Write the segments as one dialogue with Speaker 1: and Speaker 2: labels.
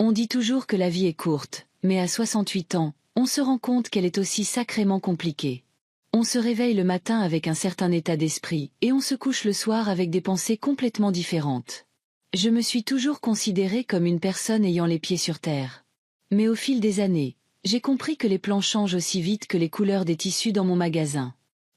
Speaker 1: On dit toujours que la vie est courte, mais à 68 ans, on se rend compte qu'elle est aussi sacrément compliquée. On se réveille le matin avec un certain état d'esprit, et on se couche le soir avec des pensées complètement différentes. Je me suis toujours considérée comme une personne ayant les pieds sur terre. Mais au fil des années, j'ai compris que les plans changent aussi vite que les couleurs des tissus dans mon magasin.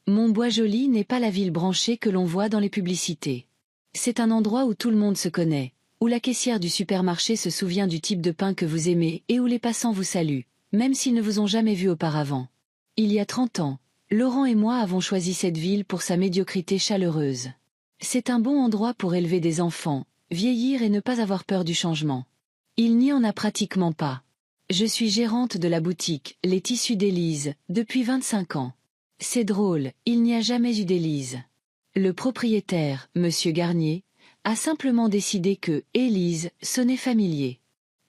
Speaker 1: Mon Bois-Joli n'est pas la ville branchée que l'on voit dans les publicités. C'est un endroit où tout le monde se connaît, où la caissière du supermarché se souvient du type de pain que vous aimez et où les passants vous saluent, même s'ils ne vous ont jamais vu auparavant. Il y a 30 ans, Laurent et moi avons choisi cette ville pour sa médiocrité chaleureuse. C'est un bon endroit pour élever des enfants, vieillir et ne pas avoir peur du changement. Il n'y en a pratiquement pas. Je suis gérante de la boutique Les Tissus d'Élise depuis 25 ans. C'est drôle, il n'y a jamais eu d'Élise. Le propriétaire, Monsieur Garnier, a simplement décidé que Élise sonnait familier.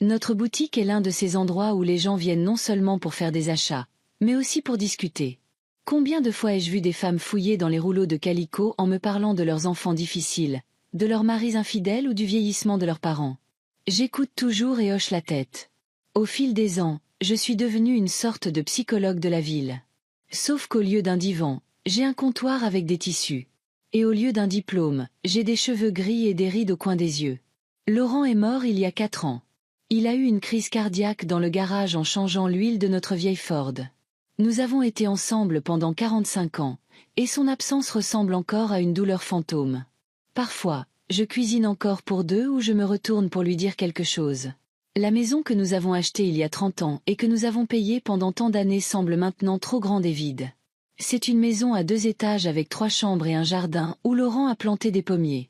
Speaker 1: Notre boutique est l'un de ces endroits où les gens viennent non seulement pour faire des achats, mais aussi pour discuter. Combien de fois ai-je vu des femmes fouiller dans les rouleaux de calicot en me parlant de leurs enfants difficiles, de leurs maris infidèles ou du vieillissement de leurs parents. J'écoute toujours et hoche la tête. Au fil des ans, je suis devenue une sorte de psychologue de la ville. Sauf qu'au lieu d'un divan, j'ai un comptoir avec des tissus. Et au lieu d'un diplôme, j'ai des cheveux gris et des rides au coin des yeux. Laurent est mort il y a 4 ans. Il a eu une crise cardiaque dans le garage en changeant l'huile de notre vieille Ford. Nous avons été ensemble pendant 45 ans, et son absence ressemble encore à une douleur fantôme. Parfois, je cuisine encore pour deux ou je me retourne pour lui dire quelque chose. La maison que nous avons achetée il y a 30 ans et que nous avons payée pendant tant d'années semble maintenant trop grande et vide. C'est une maison à 2 étages avec 3 chambres et un jardin où Laurent a planté des pommiers.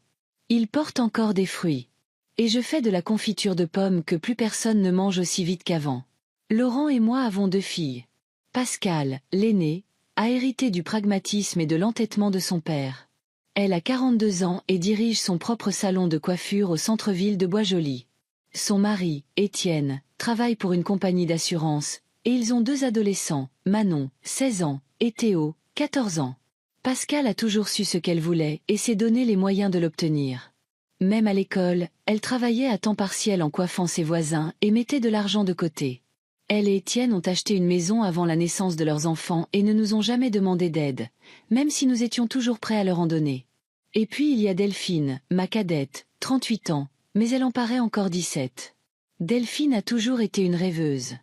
Speaker 1: Il porte encore des fruits. Et je fais de la confiture de pommes que plus personne ne mange aussi vite qu'avant. Laurent et moi avons 2 filles. Pascale, l'aînée, a hérité du pragmatisme et de l'entêtement de son père. Elle a 42 ans et dirige son propre salon de coiffure au centre-ville de Bois-Joli. Son mari, Étienne, travaille pour une compagnie d'assurance, et ils ont 2 adolescents, Manon, 16 ans, et Théo, 14 ans. Pascale a toujours su ce qu'elle voulait et s'est donné les moyens de l'obtenir. Même à l'école, elle travaillait à temps partiel en coiffant ses voisins et mettait de l'argent de côté. Elle et Étienne ont acheté une maison avant la naissance de leurs enfants et ne nous ont jamais demandé d'aide, même si nous étions toujours prêts à leur en donner. Et puis il y a Delphine, ma cadette, 38 ans, mais elle en paraît encore 17. Delphine a toujours été une rêveuse.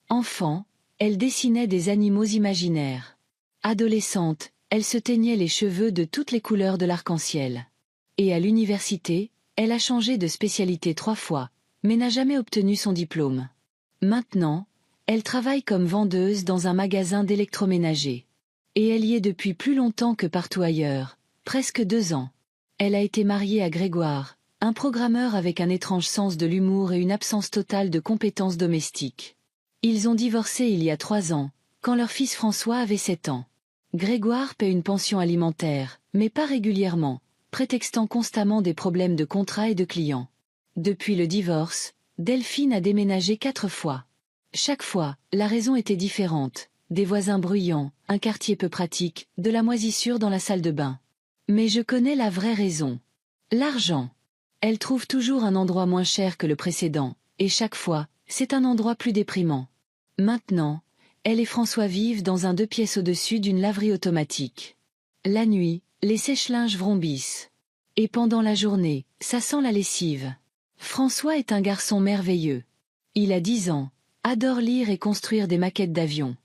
Speaker 1: Enfant, elle dessinait des animaux imaginaires. Adolescente, elle se teignait les cheveux de toutes les couleurs de l'arc-en-ciel. Et à l'université, elle a changé de spécialité 3 fois, mais n'a jamais obtenu son diplôme. Maintenant, elle travaille comme vendeuse dans un magasin d'électroménager. Et elle y est depuis plus longtemps que partout ailleurs, presque 2 ans. Elle a été mariée à Grégoire, un programmeur avec un étrange sens de l'humour et une absence totale de compétences domestiques. Ils ont divorcé il y a 3 ans, quand leur fils François avait 7 ans. Grégoire paie une pension alimentaire, mais pas régulièrement, prétextant constamment des problèmes de contrat et de clients. Depuis le divorce, Delphine a déménagé 4 fois. Chaque fois, la raison était différente. Des voisins bruyants, un quartier peu pratique, de la moisissure dans la salle de bain. Mais je connais la vraie raison. L'argent. Elle trouve toujours un endroit moins cher que le précédent, et chaque fois, c'est un endroit plus déprimant. Maintenant, elle et François vivent dans un 2 pièces au-dessus d'une laverie automatique. La nuit, les sèche-linges vrombissent. Et pendant la journée, ça sent la lessive. François est un garçon merveilleux. Il a 10 ans, adore lire et construire des maquettes d'avions.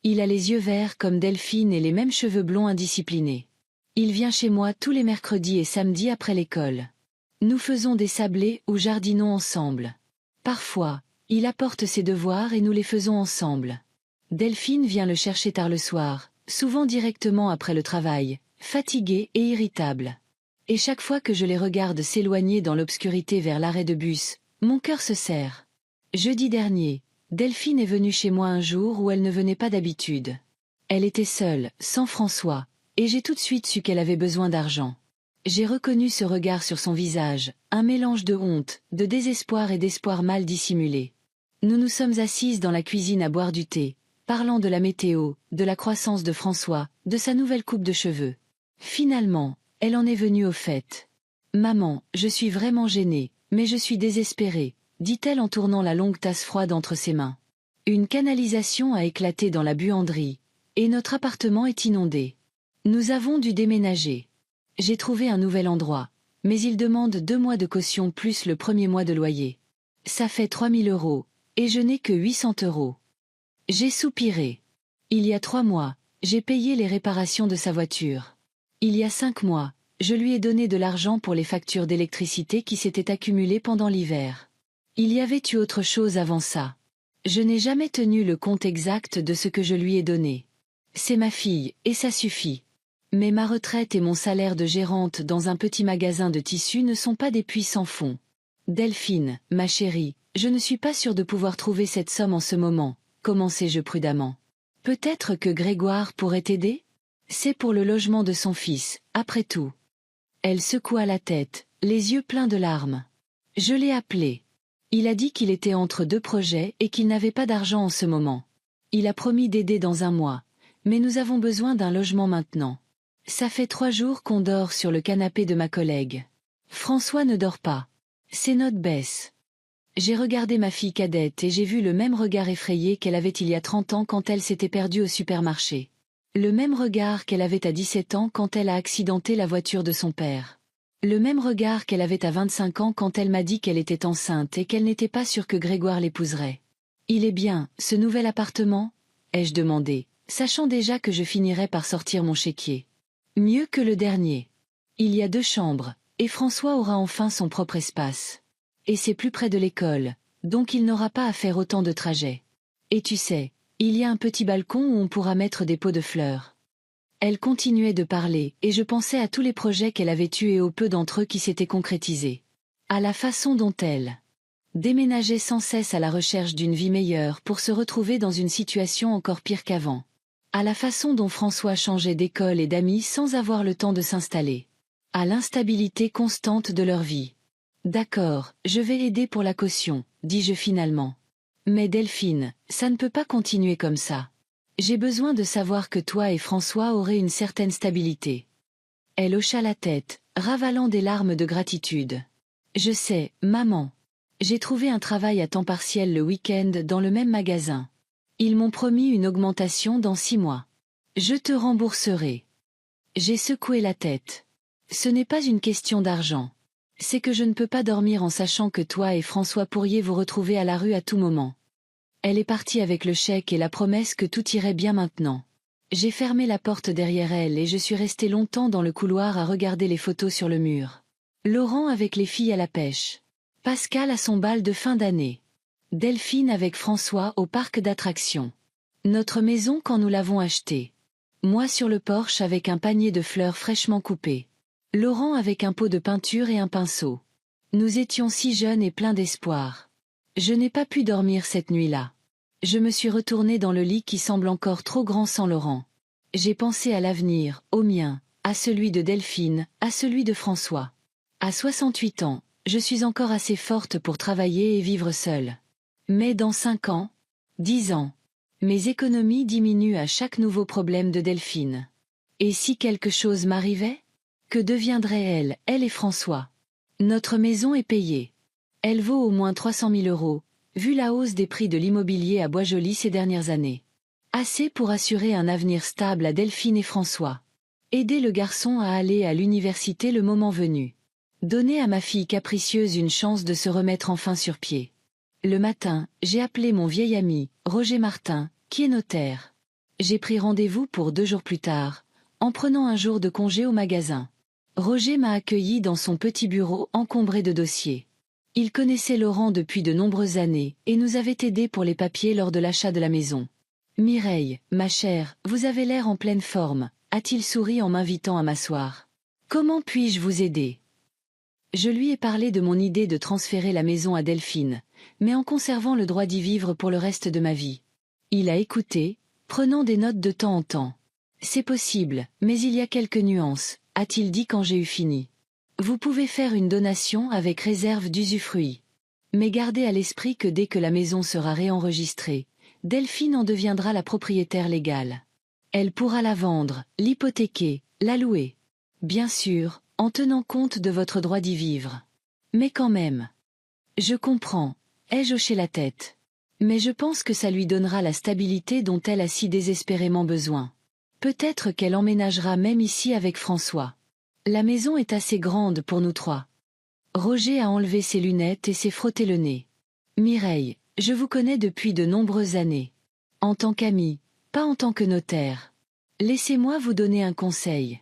Speaker 1: Il a les yeux verts comme Delphine et les mêmes cheveux blonds indisciplinés. Il vient chez moi tous les mercredis et samedis après l'école. Nous faisons des sablés ou jardinons ensemble. Parfois, il apporte ses devoirs et nous les faisons ensemble. Delphine vient le chercher tard le soir, souvent directement après le travail, fatiguée et irritable. Et chaque fois que je les regarde s'éloigner dans l'obscurité vers l'arrêt de bus, mon cœur se serre. Jeudi dernier, Delphine est venue chez moi un jour où elle ne venait pas d'habitude. Elle était seule, sans François, et j'ai tout de suite su qu'elle avait besoin d'argent. J'ai reconnu ce regard sur son visage, un mélange de honte, de désespoir et d'espoir mal dissimulé. Nous nous sommes assises dans la cuisine à boire du thé, parlant de la météo, de la croissance de François, de sa nouvelle coupe de cheveux. Finalement, elle en est venue au fait. « Maman, je suis vraiment gênée, mais je suis désespérée. dit-elle en tournant la longue tasse froide entre ses mains. Une canalisation a éclaté dans la buanderie, et notre appartement est inondé. Nous avons dû déménager. J'ai trouvé un nouvel endroit, mais il demande 2 mois de caution plus le premier mois de loyer. Ça fait 3000 €, et je n'ai que 800 €. J'ai soupiré. Il y a 3 mois, j'ai payé les réparations de sa voiture. Il y a 5 mois, je lui ai donné de l'argent pour les factures d'électricité qui s'étaient accumulées pendant l'hiver. Il y avait eu autre chose avant ça. Je n'ai jamais tenu le compte exact de ce que je lui ai donné. C'est ma fille, et ça suffit. Mais ma retraite et mon salaire de gérante dans un petit magasin de tissus ne sont pas des puits sans fond. Delphine, ma chérie, je ne suis pas sûre de pouvoir trouver cette somme en ce moment, commençai-je prudemment. Peut-être que Grégoire pourrait t'aider ? C'est pour le logement de son fils, après tout. Elle secoua la tête, les yeux pleins de larmes. Je l'ai appelé. Il a dit qu'il était entre 2 projets et qu'il n'avait pas d'argent en ce moment. Il a promis d'aider dans 1 mois, mais nous avons besoin d'un logement maintenant. Ça fait 3 jours qu'on dort sur le canapé de ma collègue. François ne dort pas. Ses notes baissent. J'ai regardé ma fille cadette et j'ai vu le même regard effrayé qu'elle avait il y a 30 ans quand elle s'était perdue au supermarché. Le même regard qu'elle avait à 17 ans quand elle a accidenté la voiture de son père. Le même regard qu'elle avait à 25 ans quand elle m'a dit qu'elle était enceinte et qu'elle n'était pas sûre que Grégoire l'épouserait. « Il est bien, ce nouvel appartement ?» ai-je demandé, sachant déjà que je finirais par sortir mon chéquier. Mieux que le dernier. Il y a 2 chambres, et François aura enfin son propre espace. Et c'est plus près de l'école, donc il n'aura pas à faire autant de trajets. Et tu sais, il y a un petit balcon où on pourra mettre des pots de fleurs. Elle continuait de parler, et je pensais à tous les projets qu'elle avait eus et aux peu d'entre eux qui s'étaient concrétisés. À la façon dont elle déménageait sans cesse à la recherche d'une vie meilleure pour se retrouver dans une situation encore pire qu'avant. À la façon dont François changeait d'école et d'amis sans avoir le temps de s'installer. À l'instabilité constante de leur vie. D'accord, je vais aider pour la caution, dis-je finalement. Mais Delphine, ça ne peut pas continuer comme ça. J'ai besoin de savoir que toi et François aurez une certaine stabilité. Elle hocha la tête, ravalant des larmes de gratitude. Je sais, maman. J'ai trouvé un travail à temps partiel le week-end dans le même magasin. Ils m'ont promis une augmentation dans 6 mois. Je te rembourserai. J'ai secoué la tête. Ce n'est pas une question d'argent. C'est que je ne peux pas dormir en sachant que toi et François pourriez vous retrouver à la rue à tout moment. Elle est partie avec le chèque et la promesse que tout irait bien maintenant. J'ai fermé la porte derrière elle et je suis restée longtemps dans le couloir à regarder les photos sur le mur. Laurent avec les filles à la pêche. Pascal à son bal de fin d'année. Delphine avec François au parc d'attractions. Notre maison quand nous l'avons achetée. Moi sur le porche avec un panier de fleurs fraîchement coupées. Laurent avec un pot de peinture et un pinceau. Nous étions si jeunes et pleins d'espoir. Je n'ai pas pu dormir cette nuit-là. Je me suis retournée dans le lit qui semble encore trop grand sans Laurent. J'ai pensé à l'avenir, au mien, à celui de Delphine, à celui de François. À 68 ans, je suis encore assez forte pour travailler et vivre seule. Mais dans 5 ans, 10 ans, mes économies diminuent à chaque nouveau problème de Delphine. Et si quelque chose m'arrivait ? Que deviendraient elle et François ? Notre maison est payée. Elle vaut au moins 300 000 €, vu la hausse des prix de l'immobilier à Bois-Joli ces dernières années. Assez pour assurer un avenir stable à Delphine et François. Aider le garçon à aller à l'université le moment venu. Donner à ma fille capricieuse une chance de se remettre enfin sur pied. Le matin, j'ai appelé mon vieil ami, Roger Martin, qui est notaire. J'ai pris rendez-vous pour 2 jours plus tard, en prenant un jour de congé au magasin. Roger m'a accueilli dans son petit bureau encombré de dossiers. Il connaissait Laurent depuis de nombreuses années et nous avait aidés pour les papiers lors de l'achat de la maison. « Mireille, ma chère, vous avez l'air en pleine forme », a-t-il souri en m'invitant à m'asseoir. « Comment puis-je vous aider ?» Je lui ai parlé de mon idée de transférer la maison à Delphine, mais en conservant le droit d'y vivre pour le reste de ma vie. Il a écouté, prenant des notes de temps en temps. « C'est possible, mais il y a quelques nuances », a-t-il dit quand j'ai eu fini. « Vous pouvez faire une donation avec réserve d'usufruit. Mais gardez à l'esprit que dès que la maison sera réenregistrée, Delphine en deviendra la propriétaire légale. Elle pourra la vendre, l'hypothéquer, la louer. Bien sûr, en tenant compte de votre droit d'y vivre. Mais quand même. Je comprends, Ai-je hoché la tête. Mais je pense que ça lui donnera la stabilité dont elle a si désespérément besoin. Peut-être qu'elle emménagera même ici avec François. La maison est assez grande pour nous trois. Roger a enlevé ses lunettes et s'est frotté le nez. Mireille, je vous connais depuis de nombreuses années. En tant qu'ami, pas en tant que notaire. Laissez-moi vous donner un conseil.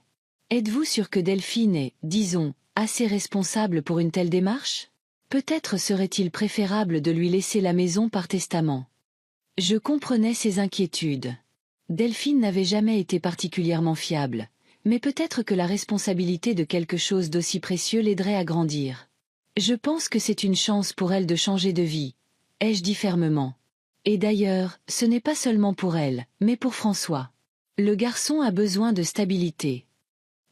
Speaker 1: Êtes-vous sûr que Delphine est, disons, assez responsable pour une telle démarche? Peut-être serait-il préférable de lui laisser la maison par testament. Je comprenais ses inquiétudes. Delphine n'avait jamais été particulièrement fiable, mais peut-être que la responsabilité de quelque chose d'aussi précieux l'aiderait à grandir. Je pense que c'est une chance pour elle de changer de vie, ai-je dit fermement. Et d'ailleurs, ce n'est pas seulement pour elle, mais pour François. Le garçon a besoin de stabilité.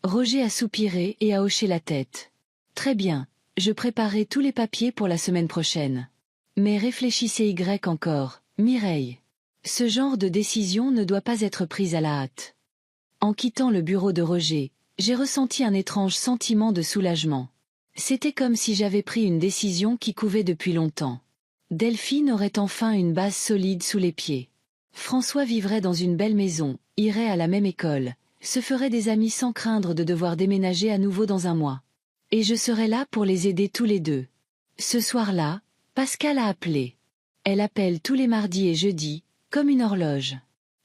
Speaker 1: Roger a soupiré et a hoché la tête. Très bien, je préparerai tous les papiers pour la semaine prochaine. Mais réfléchissez encore, Mireille. Ce genre de décision ne doit pas être prise à la hâte. En quittant le bureau de Roger, j'ai ressenti un étrange sentiment de soulagement. C'était comme si j'avais pris une décision qui couvait depuis longtemps. Delphine aurait enfin une base solide sous les pieds. François vivrait dans une belle maison, irait à la même école, se ferait des amis sans craindre de devoir déménager à nouveau dans un mois. Et je serais là pour les aider tous les deux. Ce soir-là, Pascal a appelé. Elle appelle tous les mardis et jeudis, comme une horloge.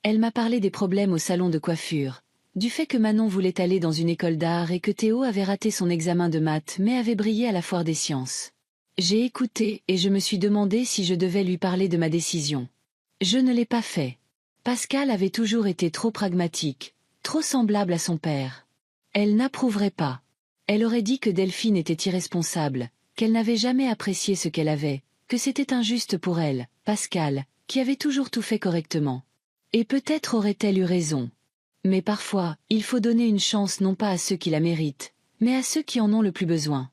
Speaker 1: Elle m'a parlé des problèmes au salon de coiffure, du fait que Manon voulait aller dans une école d'art et que Théo avait raté son examen de maths mais avait brillé à la foire des sciences. J'ai écouté et je me suis demandé si je devais lui parler de ma décision. Je ne l'ai pas fait. Pascal avait toujours été trop pragmatique, trop semblable à son père. Elle n'approuverait pas. Elle aurait dit que Delphine était irresponsable, qu'elle n'avait jamais apprécié ce qu'elle avait, que c'était injuste pour elle, Pascal, qui avait toujours tout fait correctement. Et peut-être aurait-elle eu raison. Mais parfois, il faut donner une chance non pas à ceux qui la méritent, mais à ceux qui en ont le plus besoin.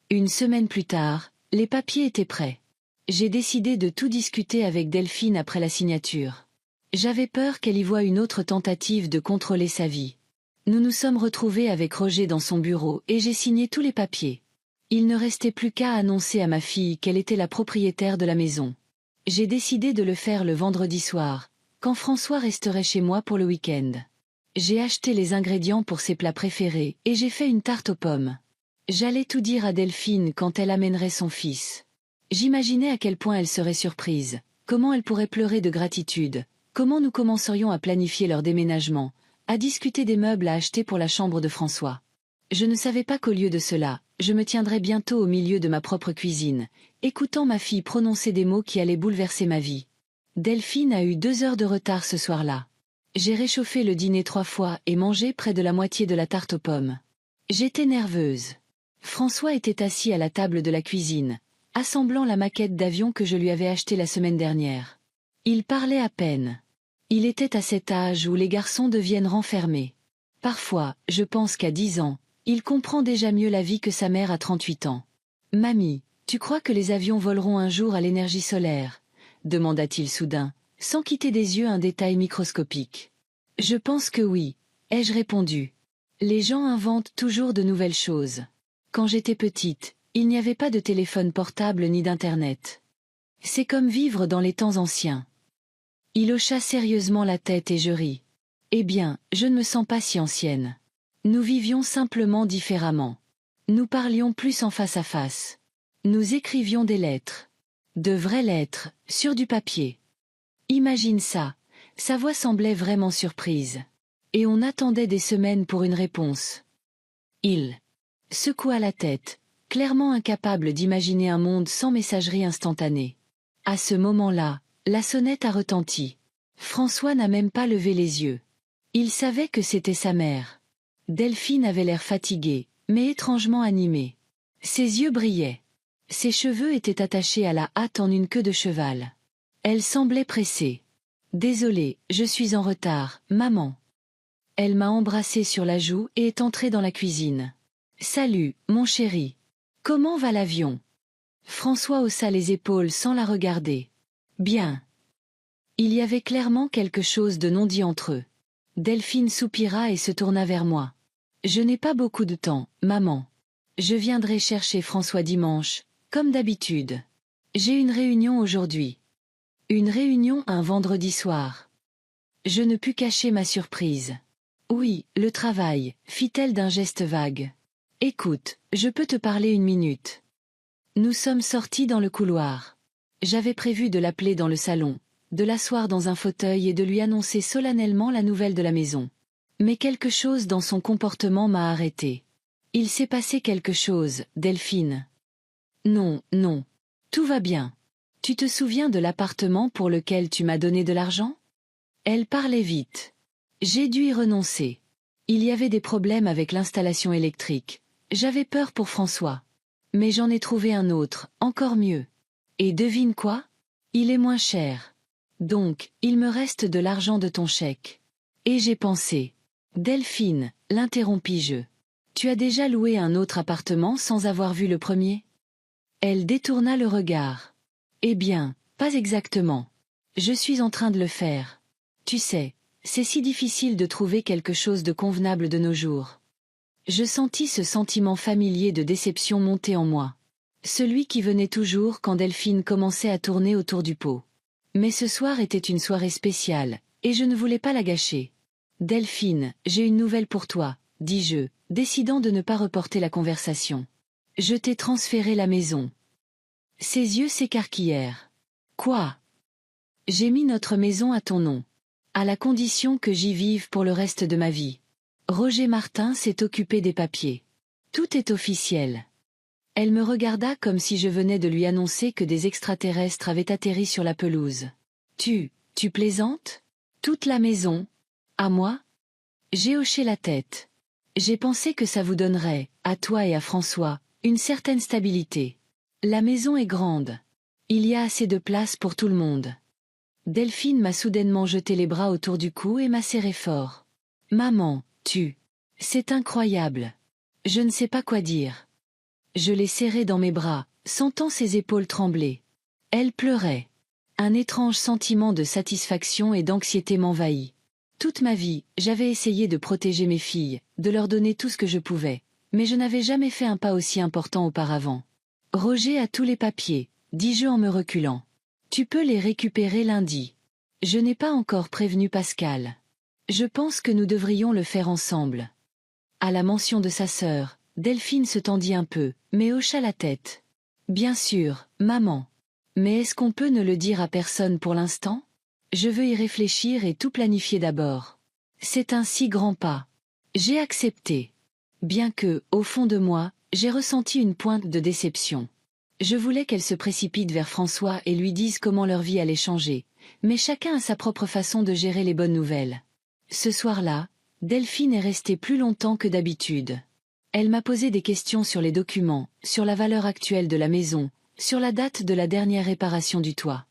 Speaker 1: Une semaine plus tard, les papiers étaient prêts. J'ai décidé de tout discuter avec Delphine après la signature. J'avais peur qu'elle y voie une autre tentative de contrôler sa vie. Nous nous sommes retrouvés avec Roger dans son bureau et j'ai signé tous les papiers. Il ne restait plus qu'à annoncer à ma fille qu'elle était la propriétaire de la maison. J'ai décidé de le faire le vendredi soir, quand François resterait chez moi pour le week-end. J'ai acheté les ingrédients pour ses plats préférés et j'ai fait une tarte aux pommes. J'allais tout dire à Delphine quand elle amènerait son fils. J'imaginais à quel point elle serait surprise, comment elle pourrait pleurer de gratitude, comment nous commencerions à planifier leur déménagement, à discuter des meubles à acheter pour la chambre de François. Je ne savais pas qu'au lieu de cela, je me tiendrais bientôt au milieu de ma propre cuisine, écoutant ma fille prononcer des mots qui allaient bouleverser ma vie. Delphine a eu 2 heures de retard ce soir-là. J'ai réchauffé le dîner 3 fois et mangé près de la moitié de la tarte aux pommes. J'étais nerveuse. François était assis à la table de la cuisine, assemblant la maquette d'avion que je lui avais achetée la semaine dernière. Il parlait à peine. Il était à cet âge où les garçons deviennent renfermés. Parfois, je pense qu'à 10 ans, il comprend déjà mieux la vie que sa mère à 38 ans. « Mamie, tu crois que les avions voleront un jour à l'énergie solaire ?» demanda-t-il soudain, sans quitter des yeux un détail microscopique. « Je pense que oui, » ai-je répondu. Les gens inventent toujours de nouvelles choses. Quand j'étais petite, il n'y avait pas de téléphone portable ni d'internet. C'est comme vivre dans les temps anciens. Il hocha sérieusement la tête et je ris. Eh bien, je ne me sens pas si ancienne. Nous vivions simplement différemment. Nous parlions plus en face à face. Nous écrivions des lettres. De vraies lettres, sur du papier. Imagine ça, sa voix semblait vraiment surprise. Et on attendait des semaines pour une réponse. Il secoua la tête, clairement incapable d'imaginer un monde sans messagerie instantanée. À ce moment-là, la sonnette a retenti. François n'a même pas levé les yeux. Il savait que c'était sa mère. Delphine avait l'air fatiguée, mais étrangement animée. Ses yeux brillaient. Ses cheveux étaient attachés à la hâte en une queue de cheval. Elle semblait pressée. « Désolée, je suis en retard, maman. » Elle m'a embrassée sur la joue et est entrée dans la cuisine. « Salut, mon chéri. Comment va l'avion ?» François haussa les épaules sans la regarder. « Bien. » Il y avait clairement quelque chose de non dit entre eux. Delphine soupira et se tourna vers moi. « Je n'ai pas beaucoup de temps, maman. Je viendrai chercher François dimanche, comme d'habitude. » J'ai une réunion aujourd'hui. Une réunion un vendredi soir. Je ne pus cacher ma surprise. Oui, le travail, fit-elle d'un geste vague. Écoute, je peux te parler une minute. Nous sommes sortis dans le couloir. J'avais prévu de l'appeler dans le salon, de l'asseoir dans un fauteuil et de lui annoncer solennellement la nouvelle de la maison. Mais quelque chose dans son comportement m'a arrêté. Il s'est passé quelque chose, Delphine. Non, non. Tout va bien. Tu te souviens de l'appartement pour lequel tu m'as donné de l'argent? Elle parlait vite. J'ai dû y renoncer. Il y avait des problèmes avec l'installation électrique. J'avais peur pour François. Mais j'en ai trouvé un autre, encore mieux. Et devine quoi? Il est moins cher. Donc, il me reste de l'argent de ton chèque. Et j'ai pensé. Delphine, l'interrompis-je. Tu as déjà loué un autre appartement sans avoir vu le premier? Elle détourna le regard. Eh bien, pas exactement. Je suis en train de le faire. Tu sais, c'est si difficile de trouver quelque chose de convenable de nos jours. Je sentis ce sentiment familier de déception monter en moi. Celui qui venait toujours quand Delphine commençait à tourner autour du pot. Mais ce soir était une soirée spéciale, et je ne voulais pas la gâcher. Delphine, j'ai une nouvelle pour toi, dis-je, décidant de ne pas reporter la conversation. Je t'ai transféré la maison. Ses yeux s'écarquillèrent. Quoi? J'ai mis notre maison à ton nom. À la condition que j'y vive pour le reste de ma vie. Roger Martin s'est occupé des papiers. Tout est officiel. Elle me regarda comme si je venais de lui annoncer que des extraterrestres avaient atterri sur la pelouse. Tu plaisantes? Toute la maison? À moi? J'ai hoché la tête. J'ai pensé que ça vous donnerait, à toi et à François, une certaine stabilité. La maison est grande. Il y a assez de place pour tout le monde. Delphine m'a soudainement jeté les bras autour du cou et m'a serré fort. Maman, c'est incroyable. Je ne sais pas quoi dire. Je l'ai serrée dans mes bras, sentant ses épaules trembler. Elle pleurait. Un étrange sentiment de satisfaction et d'anxiété m'envahit. Toute ma vie, j'avais essayé de protéger mes filles, de leur donner tout ce que je pouvais, mais je n'avais jamais fait un pas aussi important auparavant. Roger a tous les papiers, dis-je en me reculant. Tu peux les récupérer lundi. Je n'ai pas encore prévenu Pascal. Je pense que nous devrions le faire ensemble. À la mention de sa sœur, Delphine se tendit un peu, mais hocha la tête. Bien sûr, maman. Mais est-ce qu'on peut ne le dire à personne pour l'instant? Je veux y réfléchir et tout planifier d'abord. C'est un si grand pas. J'ai accepté. Bien que, au fond de moi, j'ai ressenti une pointe de déception. Je voulais qu'elle se précipite vers François et lui dise comment leur vie allait changer, mais chacun a sa propre façon de gérer les bonnes nouvelles. Ce soir-là, Delphine est restée plus longtemps que d'habitude. Elle m'a posé des questions sur les documents, sur la valeur actuelle de la maison, sur la date de la dernière réparation du toit.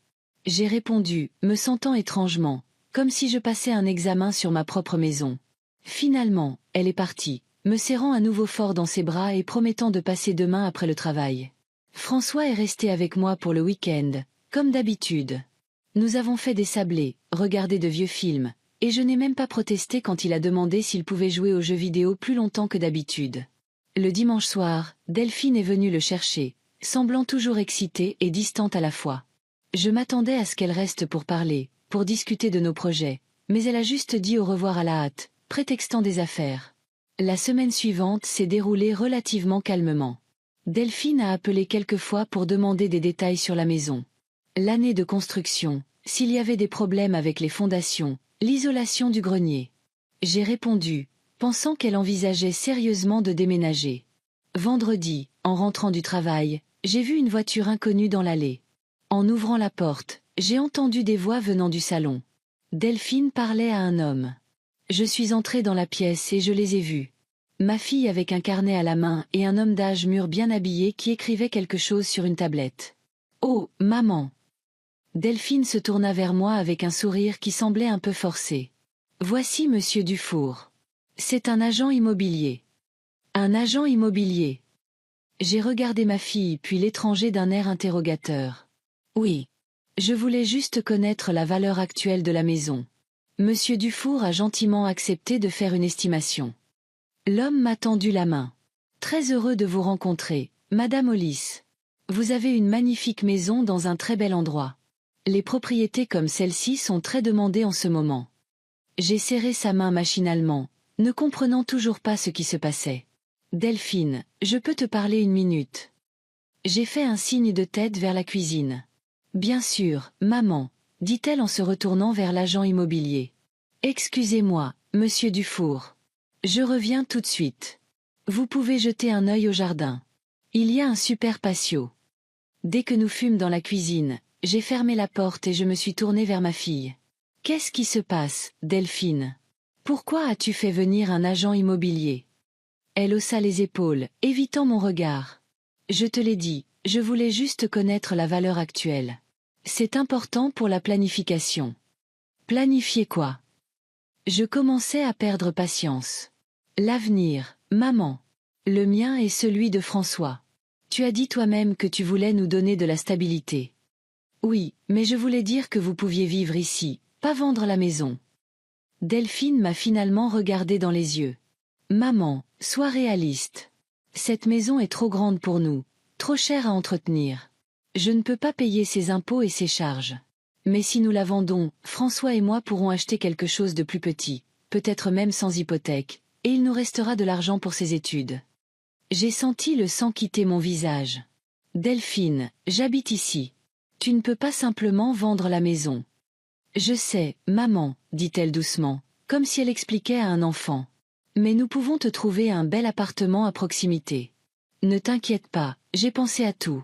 Speaker 1: J'ai répondu, me sentant étrangement, comme si je passais un examen sur ma propre maison. Finalement, elle est partie, me serrant à nouveau fort dans ses bras et promettant de passer demain après le travail. François est resté avec moi pour le week-end, comme d'habitude. Nous avons fait des sablés, regardé de vieux films, et je n'ai même pas protesté quand il a demandé s'il pouvait jouer aux jeux vidéo plus longtemps que d'habitude. Le dimanche soir, Delphine est venue le chercher, semblant toujours excitée et distante à la fois. Je m'attendais à ce qu'elle reste pour parler, pour discuter de nos projets, mais elle a juste dit au revoir à la hâte, prétextant des affaires. La semaine suivante s'est déroulée relativement calmement. Delphine a appelé quelques fois pour demander des détails sur la maison. L'année de construction, s'il y avait des problèmes avec les fondations, l'isolation du grenier. J'ai répondu, pensant qu'elle envisageait sérieusement de déménager. Vendredi, en rentrant du travail, j'ai vu une voiture inconnue dans l'allée. En ouvrant la porte, j'ai entendu des voix venant du salon. Delphine parlait à un homme. Je suis entrée dans la pièce et je les ai vus. Ma fille avec un carnet à la main et un homme d'âge mûr bien habillé qui écrivait quelque chose sur une tablette. « Oh, maman !» Delphine se tourna vers moi avec un sourire qui semblait un peu forcé. « Voici Monsieur Dufour. C'est un agent immobilier. » « Un agent immobilier. » J'ai regardé ma fille puis l'étranger d'un air interrogateur. « Oui. Je voulais juste connaître la valeur actuelle de la maison. » Monsieur Dufour a gentiment accepté de faire une estimation. L'homme m'a tendu la main. « Très heureux de vous rencontrer, Madame Hollis. » Vous avez une magnifique maison dans un très bel endroit. Les propriétés comme celle-ci sont très demandées en ce moment. J'ai serré sa main machinalement, ne comprenant toujours pas ce qui se passait. Delphine, je peux te parler une minute. J'ai fait un signe de tête vers la cuisine. Bien sûr, maman, dit-elle en se retournant vers l'agent immobilier. Excusez-moi, monsieur Dufour. Je reviens tout de suite. Vous pouvez jeter un œil au jardin. Il y a un super patio. Dès que nous fûmes dans la cuisine, j'ai fermé la porte et je me suis tournée vers ma fille. Qu'est-ce qui se passe, Delphine? Pourquoi as-tu fait venir un agent immobilier? Elle haussa les épaules, évitant mon regard. Je te l'ai dit, je voulais juste connaître la valeur actuelle. C'est important pour la planification. Planifier quoi? Je commençais à perdre patience. L'avenir, maman. Le mien et celui de François. Tu as dit toi-même que tu voulais nous donner de la stabilité. Oui, mais je voulais dire que vous pouviez vivre ici, pas vendre la maison. Delphine m'a finalement regardé dans les yeux. Maman, sois réaliste. Cette maison est trop grande pour nous, trop chère à entretenir. Je ne peux pas payer ses impôts et ses charges. Mais si nous la vendons, François et moi pourrons acheter quelque chose de plus petit, peut-être même sans hypothèque, et il nous restera de l'argent pour ses études. J'ai senti le sang quitter mon visage. Delphine, j'habite ici. Tu ne peux pas simplement vendre la maison. Je sais, maman, dit-elle doucement, comme si elle expliquait à un enfant. Mais nous pouvons te trouver un bel appartement à proximité. Ne t'inquiète pas, j'ai pensé à tout.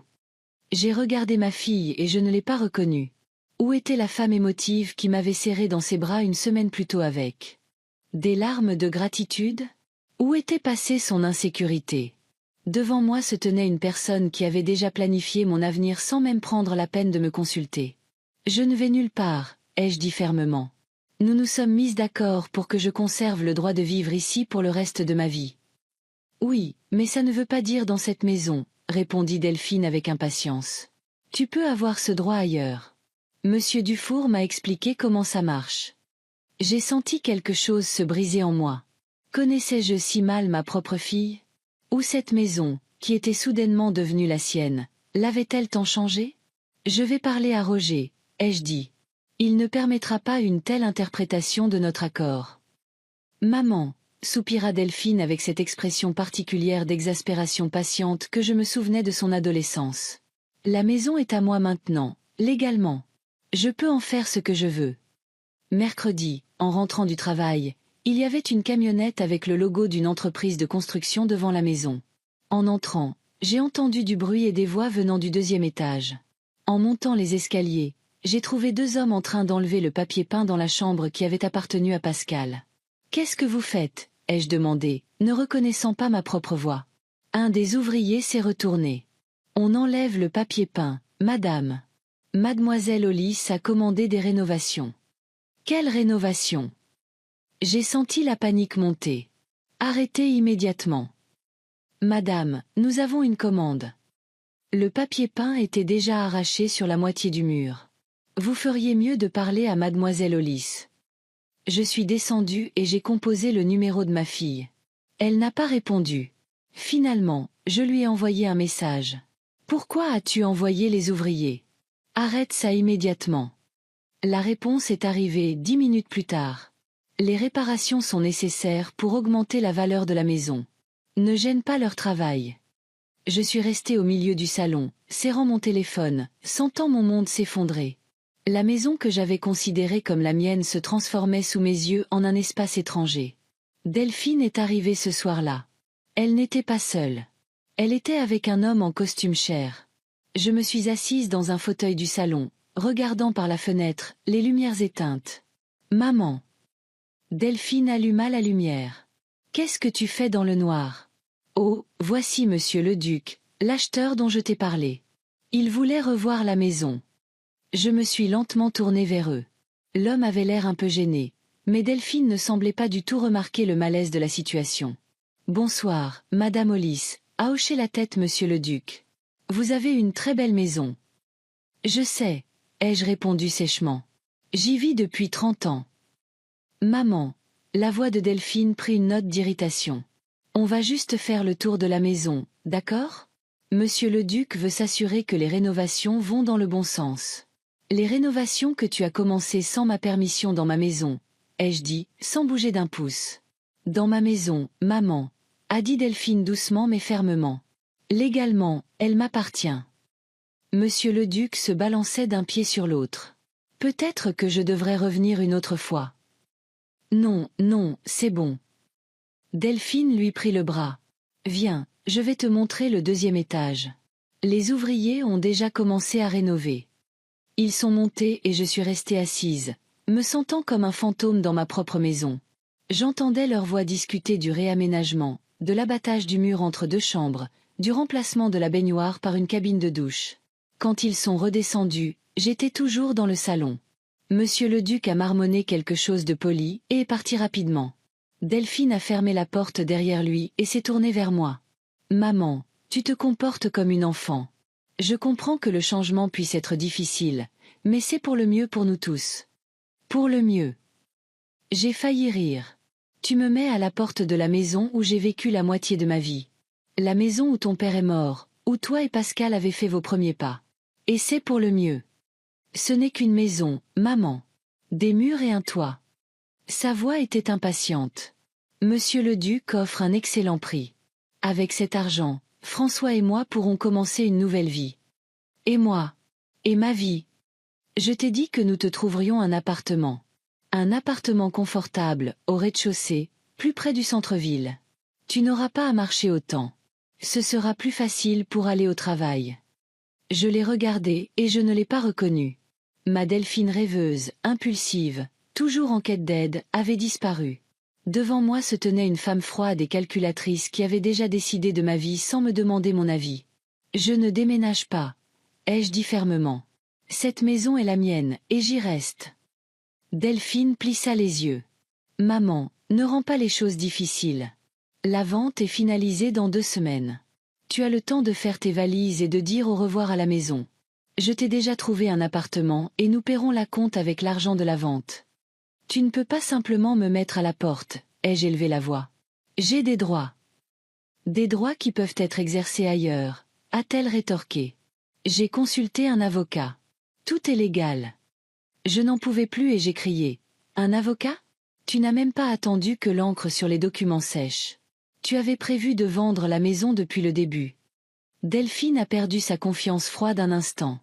Speaker 1: J'ai regardé ma fille et je ne l'ai pas reconnue. Où était la femme émotive qui m'avait serré dans ses bras une semaine plus tôt avec? Des larmes de gratitude? Où était passée son insécurité? Devant moi se tenait une personne qui avait déjà planifié mon avenir sans même prendre la peine de me consulter. Je ne vais nulle part, ai-je dit fermement. Nous nous sommes mises d'accord pour que je conserve le droit de vivre ici pour le reste de ma vie. Oui, mais ça ne veut pas dire dans cette maison, répondit Delphine avec impatience. Tu peux avoir ce droit ailleurs. Monsieur Dufour m'a expliqué comment ça marche. J'ai senti quelque chose se briser en moi. Connaissais-je si mal ma propre fille? Ou cette maison, qui était soudainement devenue la sienne, l'avait-elle tant changé? Je vais parler à Roger, ai-je dit. Il ne permettra pas une telle interprétation de notre accord. Maman, soupira Delphine avec cette expression particulière d'exaspération patiente que je me souvenais de son adolescence. La maison est à moi maintenant, légalement. Je peux en faire ce que je veux. Mercredi, en rentrant du travail, il y avait une camionnette avec le logo d'une entreprise de construction devant la maison. En entrant, j'ai entendu du bruit et des voix venant du 2e étage. En montant les escaliers, j'ai trouvé 2 hommes en train d'enlever le papier peint dans la chambre qui avait appartenu à Pascal. « Qu'est-ce que vous faites ?» ai-je demandé, ne reconnaissant pas ma propre voix. Un des ouvriers s'est retourné. « On enlève le papier peint, madame. Mademoiselle Hollis a commandé des rénovations. » Quelle rénovation? J'ai senti la panique monter. Arrêtez immédiatement. Madame, nous avons une commande. Le papier peint était déjà arraché sur la moitié du mur. Vous feriez mieux de parler à mademoiselle Hollis. Je suis descendue et j'ai composé le numéro de ma fille. Elle n'a pas répondu. Finalement, je lui ai envoyé un message. Pourquoi as-tu envoyé les ouvriers? Arrête ça immédiatement. La réponse est arrivée 10 minutes plus tard. Les réparations sont nécessaires pour augmenter la valeur de la maison. Ne gêne pas leur travail. Je suis restée au milieu du salon, serrant mon téléphone, sentant mon monde s'effondrer. La maison que j'avais considérée comme la mienne se transformait sous mes yeux en un espace étranger. Delphine est arrivée ce soir-là. Elle n'était pas seule. Elle était avec un homme en costume chair. Je me suis assise dans un fauteuil du salon, regardant par la fenêtre, les lumières éteintes. Maman. Delphine alluma la lumière. Qu'est-ce que tu fais dans le noir? Oh, voici monsieur le duc, l'acheteur dont je t'ai parlé. Il voulait revoir la maison. Je me suis lentement tournée vers eux. L'homme avait l'air un peu gêné, mais Delphine ne semblait pas du tout remarquer le malaise de la situation. Bonsoir, madame Hollis, a hoché la tête monsieur le duc. Vous avez une très belle maison. Je sais, ai-je répondu sèchement. J'y vis depuis 30 ans. Maman, la voix de Delphine prit une note d'irritation. On va juste faire le tour de la maison, d'accord? Monsieur le duc veut s'assurer que les rénovations vont dans le bon sens. Les rénovations que tu as commencées sans ma permission dans ma maison, ai-je dit, sans bouger d'un pouce. Dans ma maison, maman, a dit Delphine doucement mais fermement. Légalement, elle m'appartient. Monsieur le duc se balançait d'un pied sur l'autre. Peut-être que je devrais revenir une autre fois. Non, non, c'est bon. Delphine lui prit le bras. Viens, je vais te montrer le deuxième étage. Les ouvriers ont déjà commencé à rénover. Ils sont montés et je suis restée assise, me sentant comme un fantôme dans ma propre maison. J'entendais leurs voix discuter du réaménagement, de l'abattage du mur entre deux chambres, du remplacement de la baignoire par une cabine de douche. Quand ils sont redescendus, j'étais toujours dans le salon. Monsieur le duc a marmonné quelque chose de poli et est parti rapidement. Delphine a fermé la porte derrière lui et s'est tournée vers moi. Maman, tu te comportes comme une enfant. Je comprends que le changement puisse être difficile, mais c'est pour le mieux pour nous tous. Pour le mieux. J'ai failli rire. Tu me mets à la porte de la maison où j'ai vécu la moitié de ma vie. La maison où ton père est mort, où toi et Pascal avez fait vos premiers pas. Et c'est pour le mieux. Ce n'est qu'une maison, maman. Des murs et un toit. Sa voix était impatiente. Monsieur le duc offre un excellent prix. Avec cet argent, François et moi pourrons commencer une nouvelle vie. Et moi? Et ma vie? Je t'ai dit que nous te trouverions un appartement. Un appartement confortable, au rez-de-chaussée, plus près du centre-ville. Tu n'auras pas à marcher autant. Ce sera plus facile pour aller au travail. Je l'ai regardé et je ne l'ai pas reconnu. Ma Delphine rêveuse, impulsive, toujours en quête d'aide, avait disparu. Devant moi se tenait une femme froide et calculatrice qui avait déjà décidé de ma vie sans me demander mon avis. Je ne déménage pas, ai-je dit fermement. Cette maison est la mienne, et j'y reste. Delphine plissa les yeux. Maman, ne rends pas les choses difficiles. La vente est finalisée dans 2 semaines. Tu as le temps de faire tes valises et de dire au revoir à la maison. Je t'ai déjà trouvé un appartement et nous paierons la compte avec l'argent de la vente. Tu ne peux pas simplement me mettre à la porte, ai-je élevé la voix. J'ai des droits. Des droits qui peuvent être exercés ailleurs, a-t-elle rétorqué. J'ai consulté un avocat. Tout est légal. Je n'en pouvais plus et j'ai crié. Un avocat? Tu n'as même pas attendu que l'encre sur les documents sèche. Tu avais prévu de vendre la maison depuis le début. Delphine a perdu sa confiance froide un instant.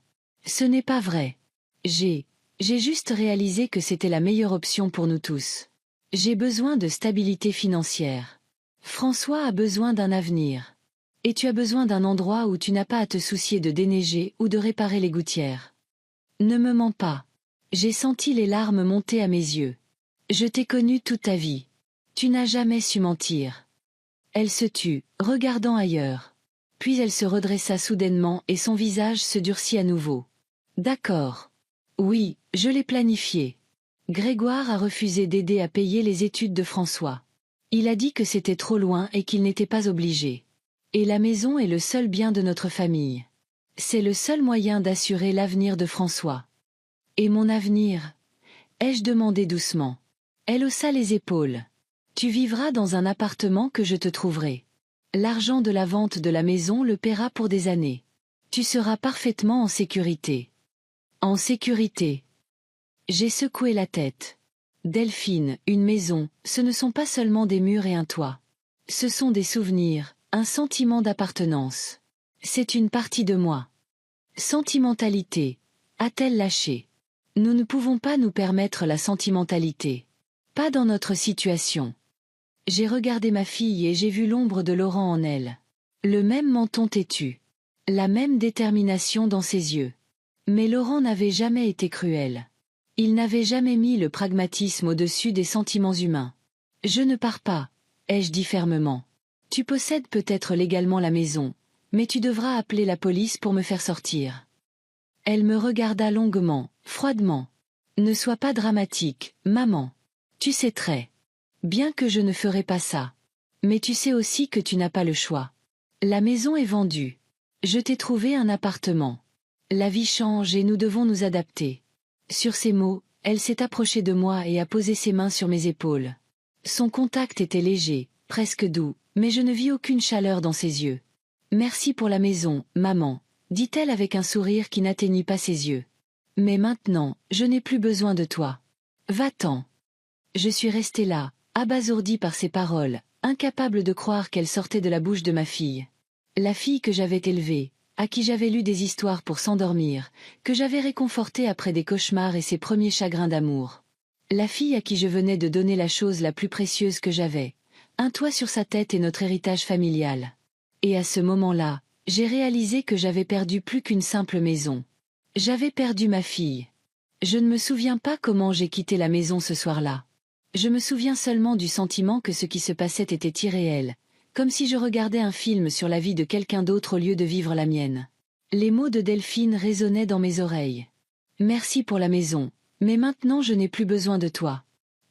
Speaker 1: Ce n'est pas vrai. J'ai juste réalisé que c'était la meilleure option pour nous tous. J'ai besoin de stabilité financière. François a besoin d'un avenir. Et tu as besoin d'un endroit où tu n'as pas à te soucier de déneiger ou de réparer les gouttières. Ne me mens pas. J'ai senti les larmes monter à mes yeux. Je t'ai connue toute ta vie. Tu n'as jamais su mentir. Elle se tut, regardant ailleurs. Puis elle se redressa soudainement et son visage se durcit à nouveau. D'accord. Oui, je l'ai planifié. Grégoire a refusé d'aider à payer les études de François. Il a dit que c'était trop loin et qu'il n'était pas obligé. Et la maison est le seul bien de notre famille. C'est le seul moyen d'assurer l'avenir de François. Et mon avenir? Ai-je demandé doucement. Elle haussa les épaules. Tu vivras dans un appartement que je te trouverai. L'argent de la vente de la maison le paiera pour des années. Tu seras parfaitement en sécurité. En sécurité. J'ai secoué la tête. Delphine, une maison, ce ne sont pas seulement des murs et un toit. Ce sont des souvenirs, un sentiment d'appartenance. C'est une partie de moi. Sentimentalité. A-t-elle lâché? Nous ne pouvons pas nous permettre la sentimentalité. Pas dans notre situation. J'ai regardé ma fille et j'ai vu l'ombre de Laurent en elle. Le même menton têtu. La même détermination dans ses yeux. Mais Laurent n'avait jamais été cruel. Il n'avait jamais mis le pragmatisme au-dessus des sentiments humains. Je ne pars pas, ai-je dit fermement. Tu possèdes peut-être légalement la maison, mais tu devras appeler la police pour me faire sortir. Elle me regarda longuement, froidement. Ne sois pas dramatique, maman. Tu sais très bien que je ne ferai pas ça. Mais tu sais aussi que tu n'as pas le choix. La maison est vendue. Je t'ai trouvé un appartement. La vie change et nous devons nous adapter. Sur ces mots, elle s'est approchée de moi et a posé ses mains sur mes épaules. Son contact était léger, presque doux, mais je ne vis aucune chaleur dans ses yeux. Merci pour la maison, maman, dit-elle avec un sourire qui n'atteignit pas ses yeux. Mais maintenant, je n'ai plus besoin de toi. Va-t'en. Je suis restée là, abasourdie par ces paroles, incapable de croire qu'elles sortaient de la bouche de ma fille. La fille que j'avais élevée, à qui j'avais lu des histoires pour s'endormir, que j'avais réconfortée après des cauchemars et ses premiers chagrins d'amour. La fille à qui je venais de donner la chose la plus précieuse que j'avais, un toit sur sa tête et notre héritage familial. Et à ce moment-là, j'ai réalisé que j'avais perdu plus qu'une simple maison. J'avais perdu ma fille. Je ne me souviens pas comment j'ai quitté la maison ce soir-là. Je me souviens seulement du sentiment que ce qui se passait était irréel, comme si je regardais un film sur la vie de quelqu'un d'autre au lieu de vivre la mienne. Les mots de Delphine résonnaient dans mes oreilles. Merci pour la maison, mais maintenant je n'ai plus besoin de toi.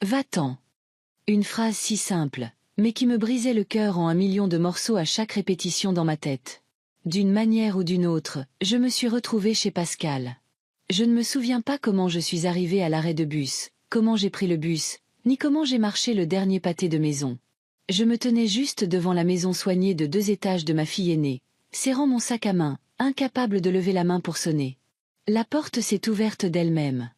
Speaker 1: Va-t'en. Une phrase si simple, mais qui me brisait le cœur en 1 million de morceaux à chaque répétition dans ma tête. D'une manière ou d'une autre, je me suis retrouvée chez Pascal. Je ne me souviens pas comment je suis arrivée à l'arrêt de bus, comment j'ai pris le bus, ni comment j'ai marché le dernier pâté de maison. Je me tenais juste devant la maison soignée de 2 étages de ma fille aînée, serrant mon sac à main, incapable de lever la main pour sonner. La porte s'est ouverte d'elle-même.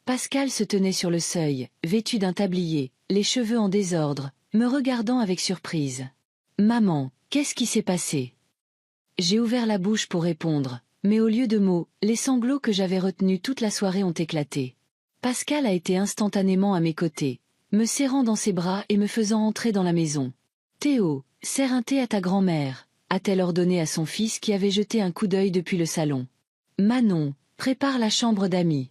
Speaker 1: Pascal se tenait sur le seuil, vêtu d'un tablier, les cheveux en désordre, me regardant avec surprise. « Maman, qu'est-ce qui s'est passé ?» J'ai ouvert la bouche pour répondre, mais au lieu de mots, les sanglots que j'avais retenus toute la soirée ont éclaté. Pascal a été instantanément à mes côtés, me serrant dans ses bras et me faisant entrer dans la maison. « Théo, sers un thé à ta grand-mère », a-t-elle ordonné à son fils qui avait jeté un coup d'œil depuis le salon. « Manon, prépare la chambre d'amis. »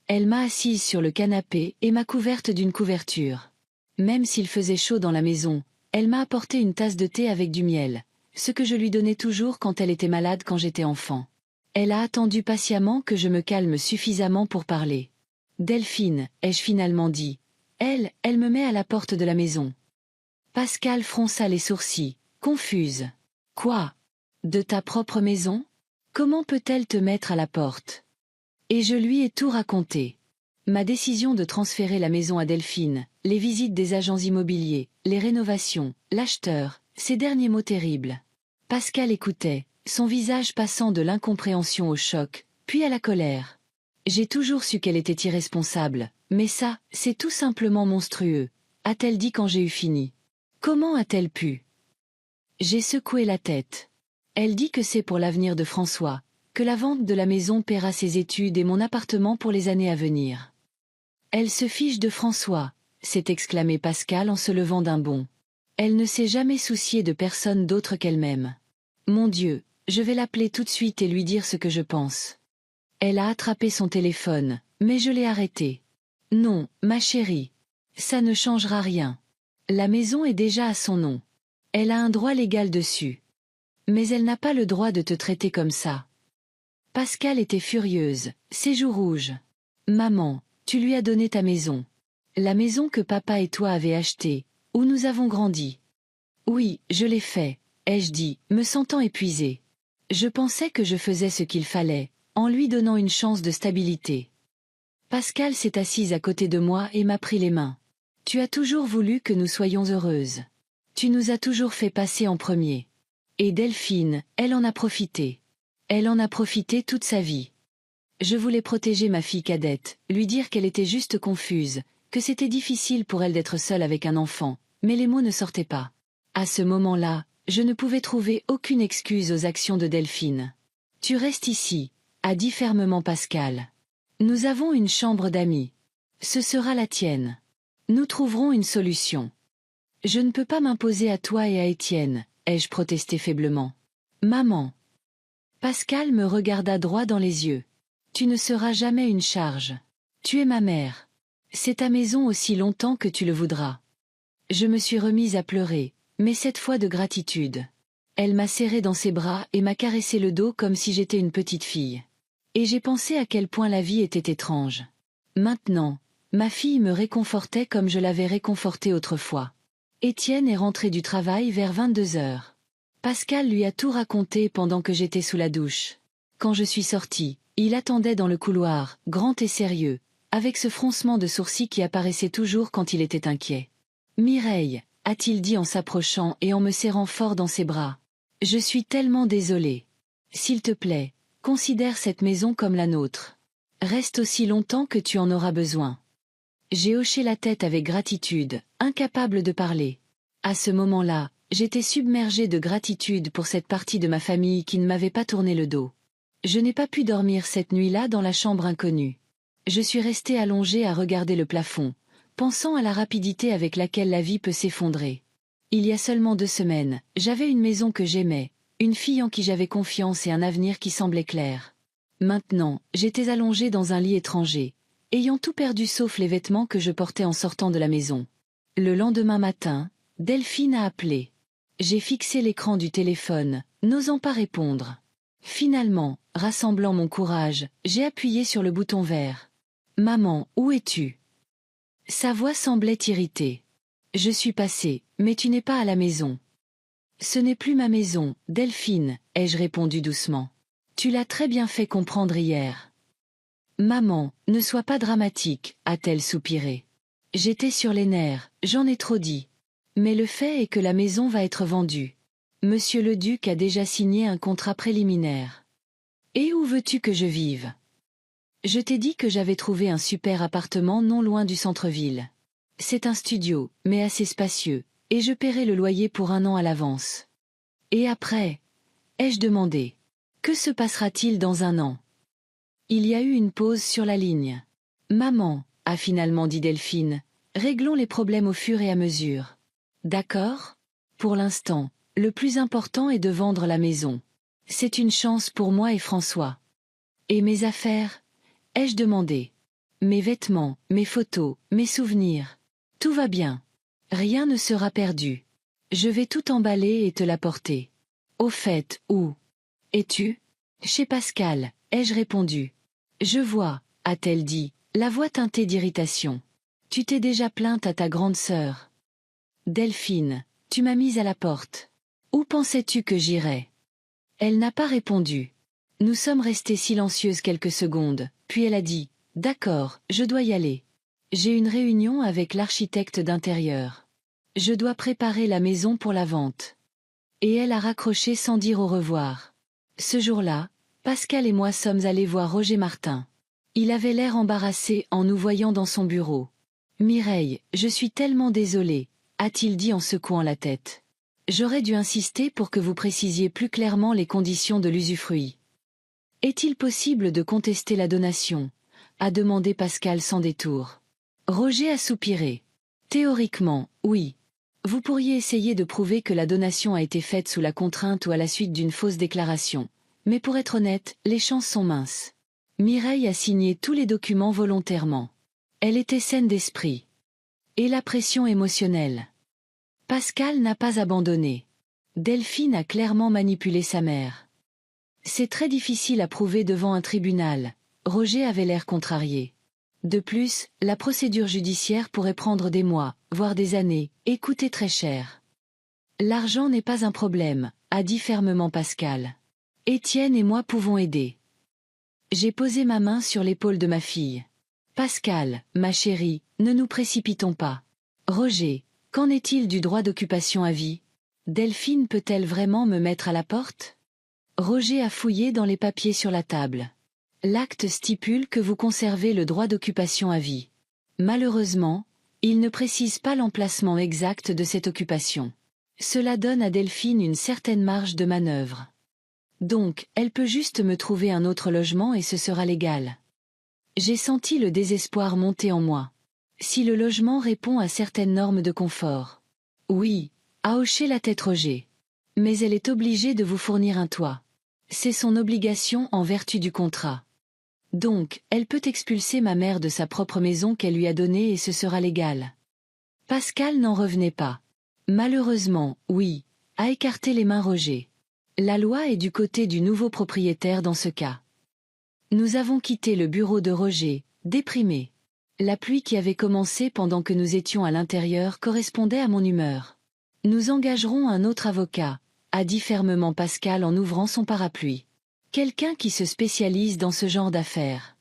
Speaker 1: Elle m'a assise sur le canapé et m'a couverte d'une couverture. Même s'il faisait chaud dans la maison, elle m'a apporté une tasse de thé avec du miel, ce que je lui donnais toujours quand elle était malade quand j'étais enfant. Elle a attendu patiemment que je me calme suffisamment pour parler. « Delphine, ai-je finalement dit. Elle me met à la porte de la maison. » Pascal fronça les sourcils, confuse. « Quoi? De ta propre maison? Comment peut-elle te mettre à la porte ?» Et je lui ai tout raconté. Ma décision de transférer la maison à Delphine, les visites des agents immobiliers, les rénovations, l'acheteur, ces derniers mots terribles. Pascal écoutait, son visage passant de l'incompréhension au choc, puis à la colère. J'ai toujours su qu'elle était irresponsable, mais ça, c'est tout simplement monstrueux, a-t-elle dit quand j'ai eu fini. Comment a-t-elle pu? J'ai secoué la tête. Elle dit que c'est pour l'avenir de François, que la vente de la maison paiera ses études et mon appartement pour les années à venir. Elle se fiche de François, s'est exclamé Pascal en se levant d'un bond. Elle ne s'est jamais souciée de personne d'autre qu'elle-même. Mon Dieu, je vais l'appeler tout de suite et lui dire ce que je pense. Elle a attrapé son téléphone, mais je l'ai arrêté. Non, ma chérie. Ça ne changera rien. La maison est déjà à son nom. Elle a un droit légal dessus. Mais elle n'a pas le droit de te traiter comme ça. Pascal était furieuse, ses joues rouges. Maman, tu lui as donné ta maison. La maison que papa et toi avez achetée, où nous avons grandi. Oui, je l'ai fait, ai-je dit, me sentant épuisée. Je pensais que je faisais ce qu'il fallait, en lui donnant une chance de stabilité. Pascal s'est assise à côté de moi et m'a pris les mains. Tu as toujours voulu que nous soyons heureuses. Tu nous as toujours fait passer en premier. Et Delphine, elle en a profité. Elle en a profité toute sa vie. Je voulais protéger ma fille cadette, lui dire qu'elle était juste confuse, que c'était difficile pour elle d'être seule avec un enfant, mais les mots ne sortaient pas. À ce moment-là, je ne pouvais trouver aucune excuse aux actions de Delphine. « Tu restes ici », a dit fermement Pascal. « Nous avons une chambre d'amis. Ce sera la tienne. Nous trouverons une solution. » Je ne peux pas m'imposer à toi et à Étienne, ai-je protesté faiblement. « Maman. » Pascal me regarda droit dans les yeux. « Tu ne seras jamais une charge. Tu es ma mère. C'est ta maison aussi longtemps que tu le voudras. » Je me suis remise à pleurer, mais cette fois de gratitude. Elle m'a serré dans ses bras et m'a caressé le dos comme si j'étais une petite fille. Et j'ai pensé à quel point la vie était étrange. Maintenant, ma fille me réconfortait comme je l'avais réconfortée autrefois. Étienne est rentré du travail vers 22 heures. Pascal lui a tout raconté pendant que j'étais sous la douche. Quand je suis sortie, il attendait dans le couloir, grand et sérieux, avec ce froncement de sourcils qui apparaissait toujours quand il était inquiet. « Mireille », a-t-il dit en s'approchant et en me serrant fort dans ses bras. Je suis tellement désolée. S'il te plaît, considère cette maison comme la nôtre. Reste aussi longtemps que tu en auras besoin. J'ai hoché la tête avec gratitude, incapable de parler. À ce moment-là, j'étais submergée de gratitude pour cette partie de ma famille qui ne m'avait pas tourné le dos. Je n'ai pas pu dormir cette nuit-là dans la chambre inconnue. Je suis restée allongée à regarder le plafond, pensant à la rapidité avec laquelle la vie peut s'effondrer. Il y a seulement 2 semaines, j'avais une maison que j'aimais, une fille en qui j'avais confiance et un avenir qui semblait clair. Maintenant, j'étais allongée dans un lit étranger, ayant tout perdu sauf les vêtements que je portais en sortant de la maison. Le lendemain matin, Delphine a appelé. J'ai fixé l'écran du téléphone, n'osant pas répondre. Finalement, rassemblant mon courage, j'ai appuyé sur le bouton vert. « Maman, où es-tu » Sa voix semblait irritée. « Je suis passée, mais tu n'es pas à la maison. »« Ce n'est plus ma maison, Delphine, » ai-je répondu doucement. « Tu l'as très bien fait comprendre hier. »« Maman, ne sois pas dramatique, » a-t-elle soupiré. J'étais sur les nerfs, j'en ai trop dit. Mais le fait est que la maison va être vendue. Monsieur le duc a déjà signé un contrat préliminaire. Et où veux-tu que je vive ? Je t'ai dit que j'avais trouvé un super appartement non loin du centre-ville. C'est un studio, mais assez spacieux, et je paierai le loyer pour 1 an à l'avance. Et après ? Ai-je demandé. Que se passera-t-il dans 1 an ? Il y a eu une pause sur la ligne. Maman, a finalement dit Delphine, réglons les problèmes au fur et à mesure. D'accord ? Pour l'instant, le plus important est de vendre la maison. C'est une chance pour moi et François. Et mes affaires ? Ai-je demandé. Mes vêtements, mes photos, mes souvenirs. Tout va bien. Rien ne sera perdu. Je vais tout emballer et te l'apporter. Au fait, où es-tu ? Chez Pascal, ai-je répondu. Je vois, a-t-elle dit, la voix teintée d'irritation. Tu t'es déjà plainte à ta grande sœur. Delphine, tu m'as mise à la porte. Où pensais-tu que j'irais ? Elle n'a pas répondu. Nous sommes restées silencieuses quelques secondes, puis elle a dit, « D'accord, je dois y aller. J'ai une réunion avec l'architecte d'intérieur. Je dois préparer la maison pour la vente. » Et elle a raccroché sans dire au revoir. Ce jour-là, Pascal et moi sommes allés voir Roger Martin. Il avait l'air embarrassé en nous voyant dans son bureau. « Mireille, je suis tellement désolé, » a-t-il dit en secouant la tête. « J'aurais dû insister pour que vous précisiez plus clairement les conditions de l'usufruit. » « Est-il possible de contester la donation ?» a demandé Pascal sans détour. Roger a soupiré. « Théoriquement, oui. Vous pourriez essayer de prouver que la donation a été faite sous la contrainte ou à la suite d'une fausse déclaration. Mais pour être honnête, les chances sont minces. » Mireille a signé tous les documents volontairement. Elle était saine d'esprit. Et la pression émotionnelle. Pascal n'a pas abandonné. Delphine a clairement manipulé sa mère. C'est très difficile à prouver devant un tribunal. Roger avait l'air contrarié. De plus, la procédure judiciaire pourrait prendre des mois, voire des années, et coûter très cher. L'argent n'est pas un problème, a dit fermement Pascal. Étienne et moi pouvons aider. J'ai posé ma main sur l'épaule de ma fille. Pascal, ma chérie, ne nous précipitons pas. Roger, qu'en est-il du droit d'occupation à vie ? Delphine peut-elle vraiment me mettre à la porte ? Roger a fouillé dans les papiers sur la table. L'acte stipule que vous conservez le droit d'occupation à vie. Malheureusement, il ne précise pas l'emplacement exact de cette occupation. Cela donne à Delphine une certaine marge de manœuvre. Donc, elle peut juste me trouver un autre logement et ce sera légal. J'ai senti le désespoir monter en moi. Si le logement répond à certaines normes de confort. Oui, a hoché la tête Roger. Mais elle est obligée de vous fournir un toit. C'est son obligation en vertu du contrat. Donc, elle peut expulser ma mère de sa propre maison qu'elle lui a donnée et ce sera légal. Pascal n'en revenait pas. Malheureusement, oui, a écarté les mains Roger. La loi est du côté du nouveau propriétaire dans ce cas. Nous avons quitté le bureau de Roger, déprimés. La pluie qui avait commencé pendant que nous étions à l'intérieur correspondait à mon humeur. Nous engagerons un autre avocat, a dit fermement Pascal en ouvrant son parapluie. Quelqu'un qui se spécialise dans ce genre d'affaires.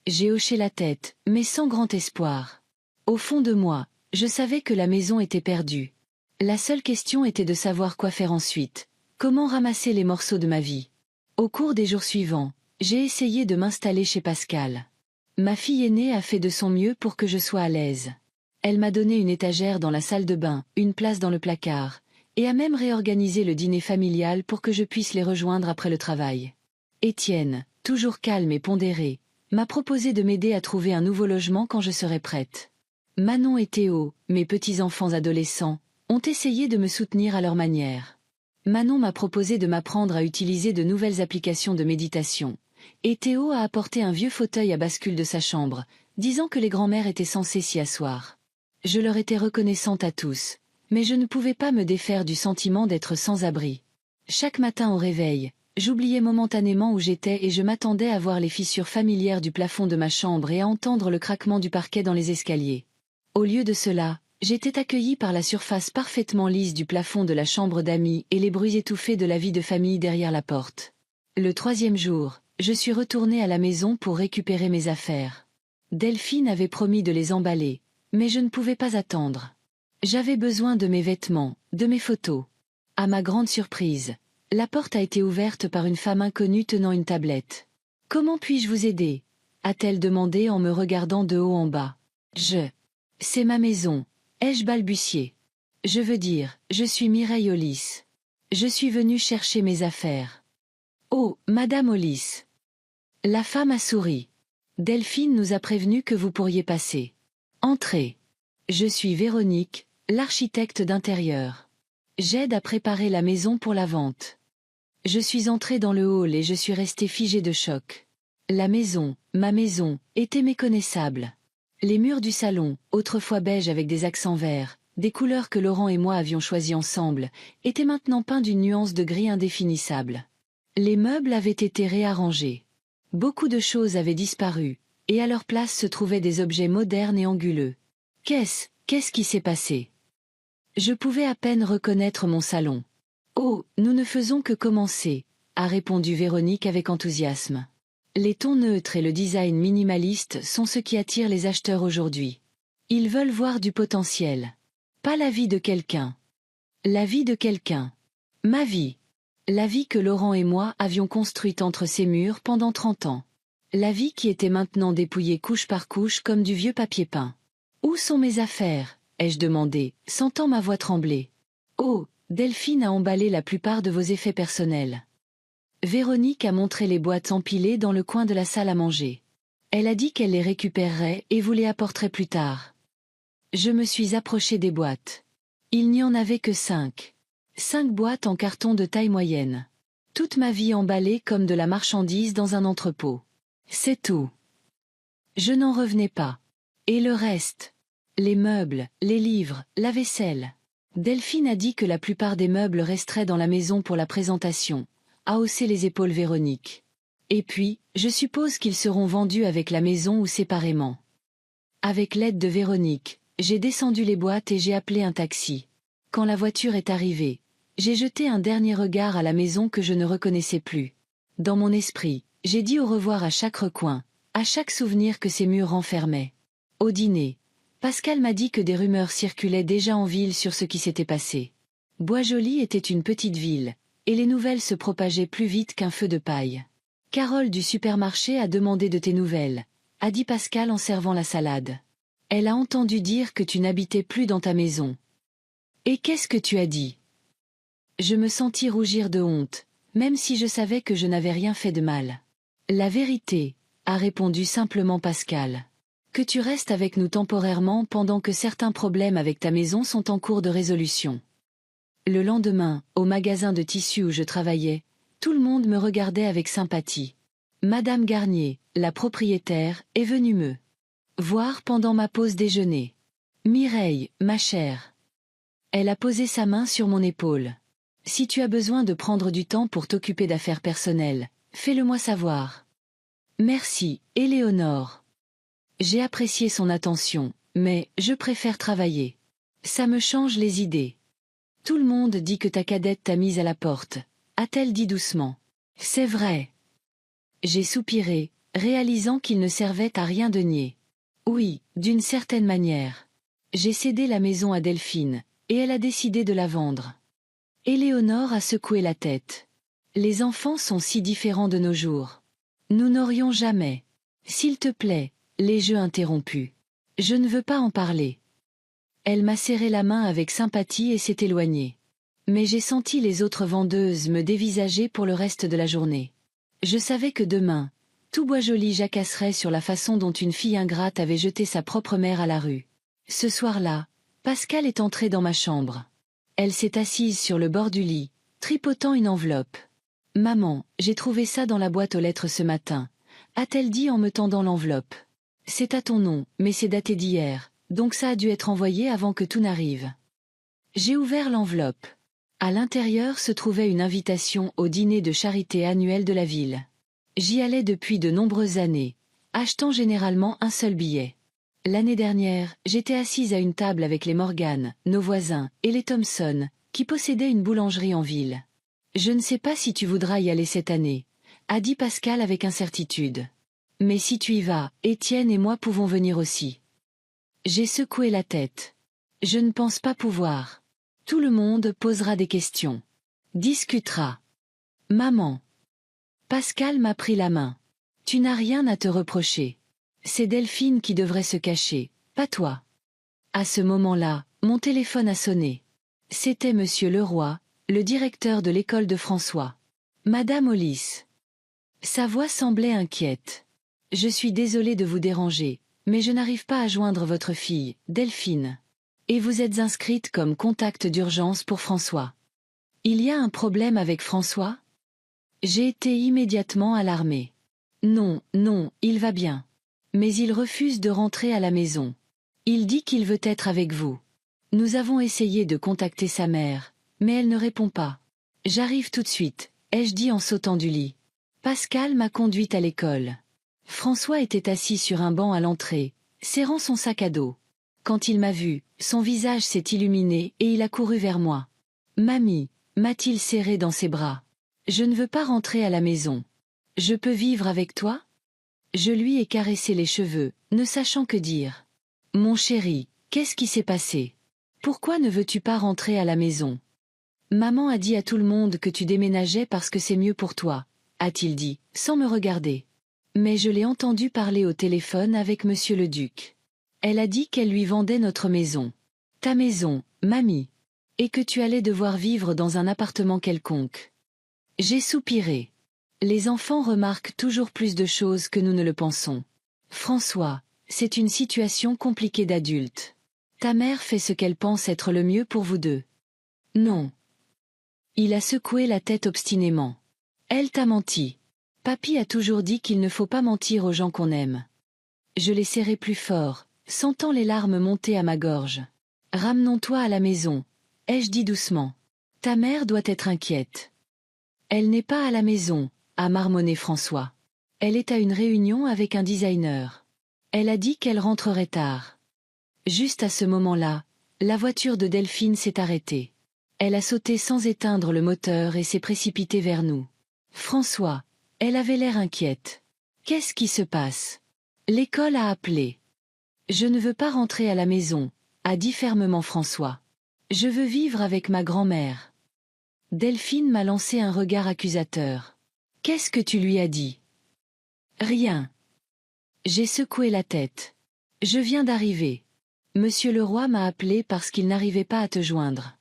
Speaker 1: J'ai hoché la tête, mais sans grand espoir. Au fond de moi, je savais que la maison était perdue. La seule question était de savoir quoi faire ensuite. Comment ramasser les morceaux de ma vie? Au cours des jours suivants, j'ai essayé de m'installer chez Pascal. Ma fille aînée a fait de son mieux pour que je sois à l'aise. Elle m'a donné une étagère dans la salle de bain, une place dans le placard, et a même réorganisé le dîner familial pour que je puisse les rejoindre après le travail. Étienne, toujours calme et pondéré, m'a proposé de m'aider à trouver un nouveau logement quand je serai prête. Manon et Théo, mes petits-enfants adolescents, ont essayé de me soutenir à leur manière. Manon m'a proposé de m'apprendre à utiliser de nouvelles applications de méditation, et Théo a apporté un vieux fauteuil à bascule de sa chambre, disant que les grands-mères étaient censées s'y asseoir. Je leur étais reconnaissante à tous, mais je ne pouvais pas me défaire du sentiment d'être sans abri. Chaque matin au réveil, j'oubliais momentanément où j'étais et je m'attendais à voir les fissures familières du plafond de ma chambre et à entendre le craquement du parquet dans les escaliers. Au lieu de cela, j'étais accueillie par la surface parfaitement lisse du plafond de la chambre d'amis et les bruits étouffés de la vie de famille derrière la porte. Le 3e jour, je suis retournée à la maison pour récupérer mes affaires. Delphine avait promis de les emballer, mais je ne pouvais pas attendre. J'avais besoin de mes vêtements, de mes photos. À ma grande surprise, la porte a été ouverte par une femme inconnue tenant une tablette. « Comment puis-je vous aider ?» a-t-elle demandé en me regardant de haut en bas. « C'est ma maison », ai-je balbutié. « Je veux dire, je suis Mireille Hollis. Je suis venue chercher mes affaires. »« Oh, Madame Hollis !» La femme a souri. « Delphine nous a prévenu que vous pourriez passer. Entrez. Je suis Véronique, l'architecte d'intérieur. J'aide à préparer la maison pour la vente. » Je suis entrée dans le hall et je suis restée figée de choc. La maison, ma maison, était méconnaissable. Les murs du salon, autrefois beige avec des accents verts, des couleurs que Laurent et moi avions choisies ensemble, étaient maintenant peints d'une nuance de gris indéfinissable. Les meubles avaient été réarrangés. Beaucoup de choses avaient disparu, et à leur place se trouvaient des objets modernes et anguleux. Qu'est-ce qui s'est passé? Je pouvais à peine reconnaître mon salon. « Oh, nous ne faisons que commencer », a répondu Véronique avec enthousiasme. Les tons neutres et le design minimaliste sont ce qui attire les acheteurs aujourd'hui. Ils veulent voir du potentiel. Pas la vie de quelqu'un. La vie de quelqu'un. Ma vie. La vie que Laurent et moi avions construite entre ces murs pendant 30 ans. La vie qui était maintenant dépouillée couche par couche comme du vieux papier peint. « Où sont mes affaires ?» ai-je demandé, sentant ma voix trembler. « Oh, Delphine a emballé la plupart de vos effets personnels. » Véronique a montré les boîtes empilées dans le coin de la salle à manger. Elle a dit qu'elle les récupérerait et vous les apporterait plus tard. Je me suis approchée des boîtes. Il n'y en avait que 5. 5 boîtes en carton de taille moyenne. Toute ma vie emballée comme de la marchandise dans un entrepôt. C'est tout. Je n'en revenais pas. Et le reste? Les meubles, les livres, la vaisselle. Delphine a dit que la plupart des meubles resteraient dans la maison pour la présentation, a haussé les épaules Véronique. Et puis, je suppose qu'ils seront vendus avec la maison ou séparément. Avec l'aide de Véronique, j'ai descendu les boîtes et j'ai appelé un taxi. Quand la voiture est arrivée, j'ai jeté un dernier regard à la maison que je ne reconnaissais plus. Dans mon esprit, j'ai dit au revoir à chaque recoin, à chaque souvenir que ces murs renfermaient. Au dîner, Pascal m'a dit que des rumeurs circulaient déjà en ville sur ce qui s'était passé. Boisjoli était une petite ville, et les nouvelles se propageaient plus vite qu'un feu de paille. « Carole du supermarché a demandé de tes nouvelles », a dit Pascal en servant la salade. « Elle a entendu dire que tu n'habitais plus dans ta maison. »« Et qu'est-ce que tu as dit ?» Je me sentis rougir de honte, même si je savais que je n'avais rien fait de mal. « La vérité, » a répondu simplement Pascal. « Que tu restes avec nous temporairement pendant que certains problèmes avec ta maison sont en cours de résolution. » Le lendemain, au magasin de tissus où je travaillais, tout le monde me regardait avec sympathie. Madame Garnier, la propriétaire, est venue me voir pendant ma pause déjeuner. « Mireille, ma chère. » Elle a posé sa main sur mon épaule. « Si tu as besoin de prendre du temps pour t'occuper d'affaires personnelles, fais-le-moi savoir. »« Merci, Éléonore. » J'ai apprécié son attention, mais je préfère travailler. Ça me change les idées. « Tout le monde dit que ta cadette t'a mise à la porte, » a-t-elle dit doucement. « C'est vrai. » J'ai soupiré, réalisant qu'il ne servait à rien de nier. Oui, d'une certaine manière. J'ai cédé la maison à Delphine, et elle a décidé de la vendre. Éléonore a secoué la tête. Les enfants sont si différents de nos jours. Nous n'aurions jamais. S'il te plaît, les jeux interrompus. Je ne veux pas en parler. Elle m'a serré la main avec sympathie et s'est éloignée. Mais j'ai senti les autres vendeuses me dévisager pour le reste de la journée. Je savais que demain, tout Boisjoli jacasserait sur la façon dont une fille ingrate avait jeté sa propre mère à la rue. Ce soir-là, Pascal est entrée dans ma chambre. Elle s'est assise sur le bord du lit, tripotant une enveloppe. « Maman, j'ai trouvé ça dans la boîte aux lettres ce matin », a-t-elle dit en me tendant l'enveloppe. « C'est à ton nom, mais c'est daté d'hier, donc ça a dû être envoyé avant que tout n'arrive. » J'ai ouvert l'enveloppe. À l'intérieur se trouvait une invitation au dîner de charité annuel de la ville. J'y allais depuis de nombreuses années, achetant généralement un seul billet. L'année dernière, j'étais assise à une table avec les Morgan, nos voisins, et les Thompson, qui possédaient une boulangerie en ville. « Je ne sais pas si tu voudras y aller cette année », a dit Pascal avec incertitude. « Mais si tu y vas, Étienne et moi pouvons venir aussi. » J'ai secoué la tête. « Je ne pense pas pouvoir. Tout le monde posera des questions. Discutera. Maman. » Pascal m'a pris la main. « Tu n'as rien à te reprocher. C'est Delphine qui devrait se cacher, pas toi. » À ce moment-là, mon téléphone a sonné. C'était Monsieur Leroy, le directeur de l'école de François. « Madame Hollis. » Sa voix semblait inquiète. « Je suis désolée de vous déranger, mais je n'arrive pas à joindre votre fille, Delphine. Et vous êtes inscrite comme contact d'urgence pour François. Il y a un problème avec François ? » J'ai été immédiatement alarmée. « Non, non, il va bien. Mais il refuse de rentrer à la maison. Il dit qu'il veut être avec vous. Nous avons essayé de contacter sa mère, mais elle ne répond pas. J'arrive tout de suite, ai-je dit en sautant du lit. Pascal m'a conduite à l'école. François était assis sur un banc à l'entrée, serrant son sac à dos. Quand il m'a vu, son visage s'est illuminé et il a couru vers moi. « Mamie », m'a-t-il serré dans ses bras. « Je ne veux pas rentrer à la maison. Je peux vivre avec toi ?» Je lui ai caressé les cheveux, ne sachant que dire. « Mon chéri, qu'est-ce qui s'est passé? Pourquoi ne veux-tu pas rentrer à la maison? Maman a dit à tout le monde que tu déménageais parce que c'est mieux pour toi, a-t-il dit, sans me regarder. Mais je l'ai entendu parler au téléphone avec monsieur le duc. Elle a dit qu'elle lui vendait notre maison. Ta maison, mamie. Et que tu allais devoir vivre dans un appartement quelconque. » J'ai soupiré. Les enfants remarquent toujours plus de choses que nous ne le pensons. François, c'est une situation compliquée d'adulte. Ta mère fait ce qu'elle pense être le mieux pour vous deux. Non. Il a secoué la tête obstinément. Elle t'a menti. Papy a toujours dit qu'il ne faut pas mentir aux gens qu'on aime. Je l'ai serré plus fort, sentant les larmes monter à ma gorge. Ramenons-toi à la maison, ai-je dit doucement. Ta mère doit être inquiète. Elle n'est pas à la maison, a marmonné François. Elle est à une réunion avec un designer. Elle a dit qu'elle rentrerait tard. Juste à ce moment-là, la voiture de Delphine s'est arrêtée. Elle a sauté sans éteindre le moteur et s'est précipitée vers nous. François, elle avait l'air inquiète. Qu'est-ce qui se passe? L'école a appelé. Je ne veux pas rentrer à la maison, a dit fermement François. Je veux vivre avec ma grand-mère. Delphine m'a lancé un regard accusateur. Qu'est-ce que tu lui as dit? Rien. J'ai secoué la tête. Je viens d'arriver. Monsieur Leroy m'a appelé parce qu'il n'arrivait pas à te joindre.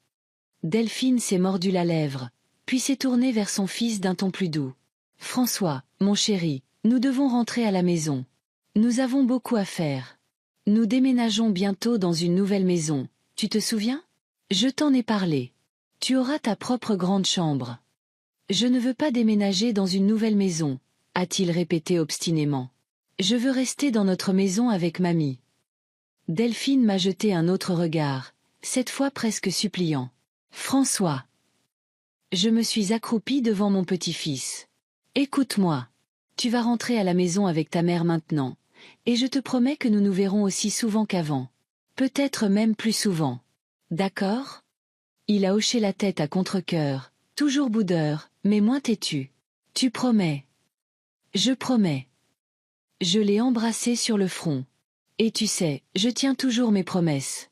Speaker 1: Delphine s'est mordu la lèvre, puis s'est tournée vers son fils d'un ton plus doux. François, mon chéri, nous devons rentrer à la maison. Nous avons beaucoup à faire. Nous déménageons bientôt dans une nouvelle maison, tu te souviens? Je t'en ai parlé. Tu auras ta propre grande chambre. Je ne veux pas déménager dans une nouvelle maison, a-t-il répété obstinément. Je veux rester dans notre maison avec mamie. Delphine m'a jeté un autre regard, cette fois presque suppliant. François. Je me suis accroupie devant mon petit-fils. Écoute-moi. Tu vas rentrer à la maison avec ta mère maintenant, et je te promets que nous nous verrons aussi souvent qu'avant. Peut-être même plus souvent. D'accord? Il a hoché la tête à contre-cœur, toujours boudeur, mais moins têtu. Tu promets? Je promets. Je l'ai embrassé sur le front. Et tu sais, je tiens toujours mes promesses.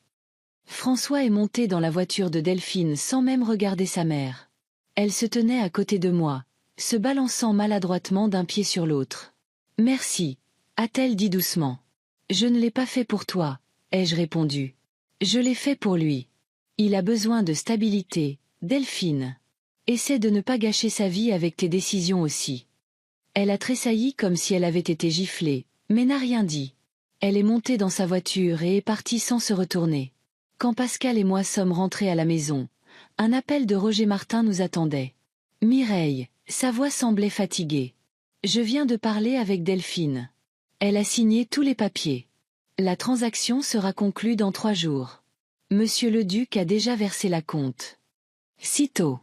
Speaker 1: François est monté dans la voiture de Delphine sans même regarder sa mère. Elle se tenait à côté de moi, se balançant maladroitement d'un pied sur l'autre. « Merci, » a-t-elle dit doucement. « Je ne l'ai pas fait pour toi, » ai-je répondu. « Je l'ai fait pour lui. Il a besoin de stabilité, Delphine. Essaie de ne pas gâcher sa vie avec tes décisions aussi. » Elle a tressailli comme si elle avait été giflée, mais n'a rien dit. Elle est montée dans sa voiture et est partie sans se retourner. Quand Pascal et moi sommes rentrés à la maison, un appel de Roger Martin nous attendait. « Mireille », sa voix semblait fatiguée. « Je viens de parler avec Delphine. Elle a signé tous les papiers. La transaction sera conclue dans 3 jours. Monsieur le duc a déjà versé la compte. » Sitôt.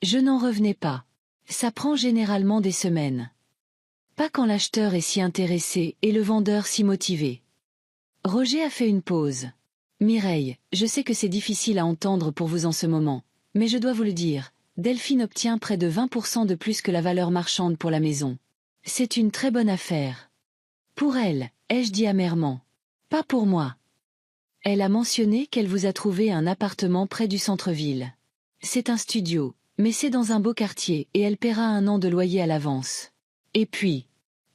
Speaker 1: Je n'en revenais pas. Ça prend généralement des semaines. Pas quand l'acheteur est si intéressé et le vendeur si motivé. Roger a fait une pause. « Mireille, je sais que c'est difficile à entendre pour vous en ce moment, mais je dois vous le dire, Delphine obtient près de 20% de plus que la valeur marchande pour la maison. C'est une très bonne affaire. Pour elle, ai-je dit amèrement. Pas pour moi. Elle a mentionné qu'elle vous a trouvé un appartement près du centre-ville. C'est un studio, mais c'est dans un beau quartier et elle paiera 1 an de loyer à l'avance. Et puis... »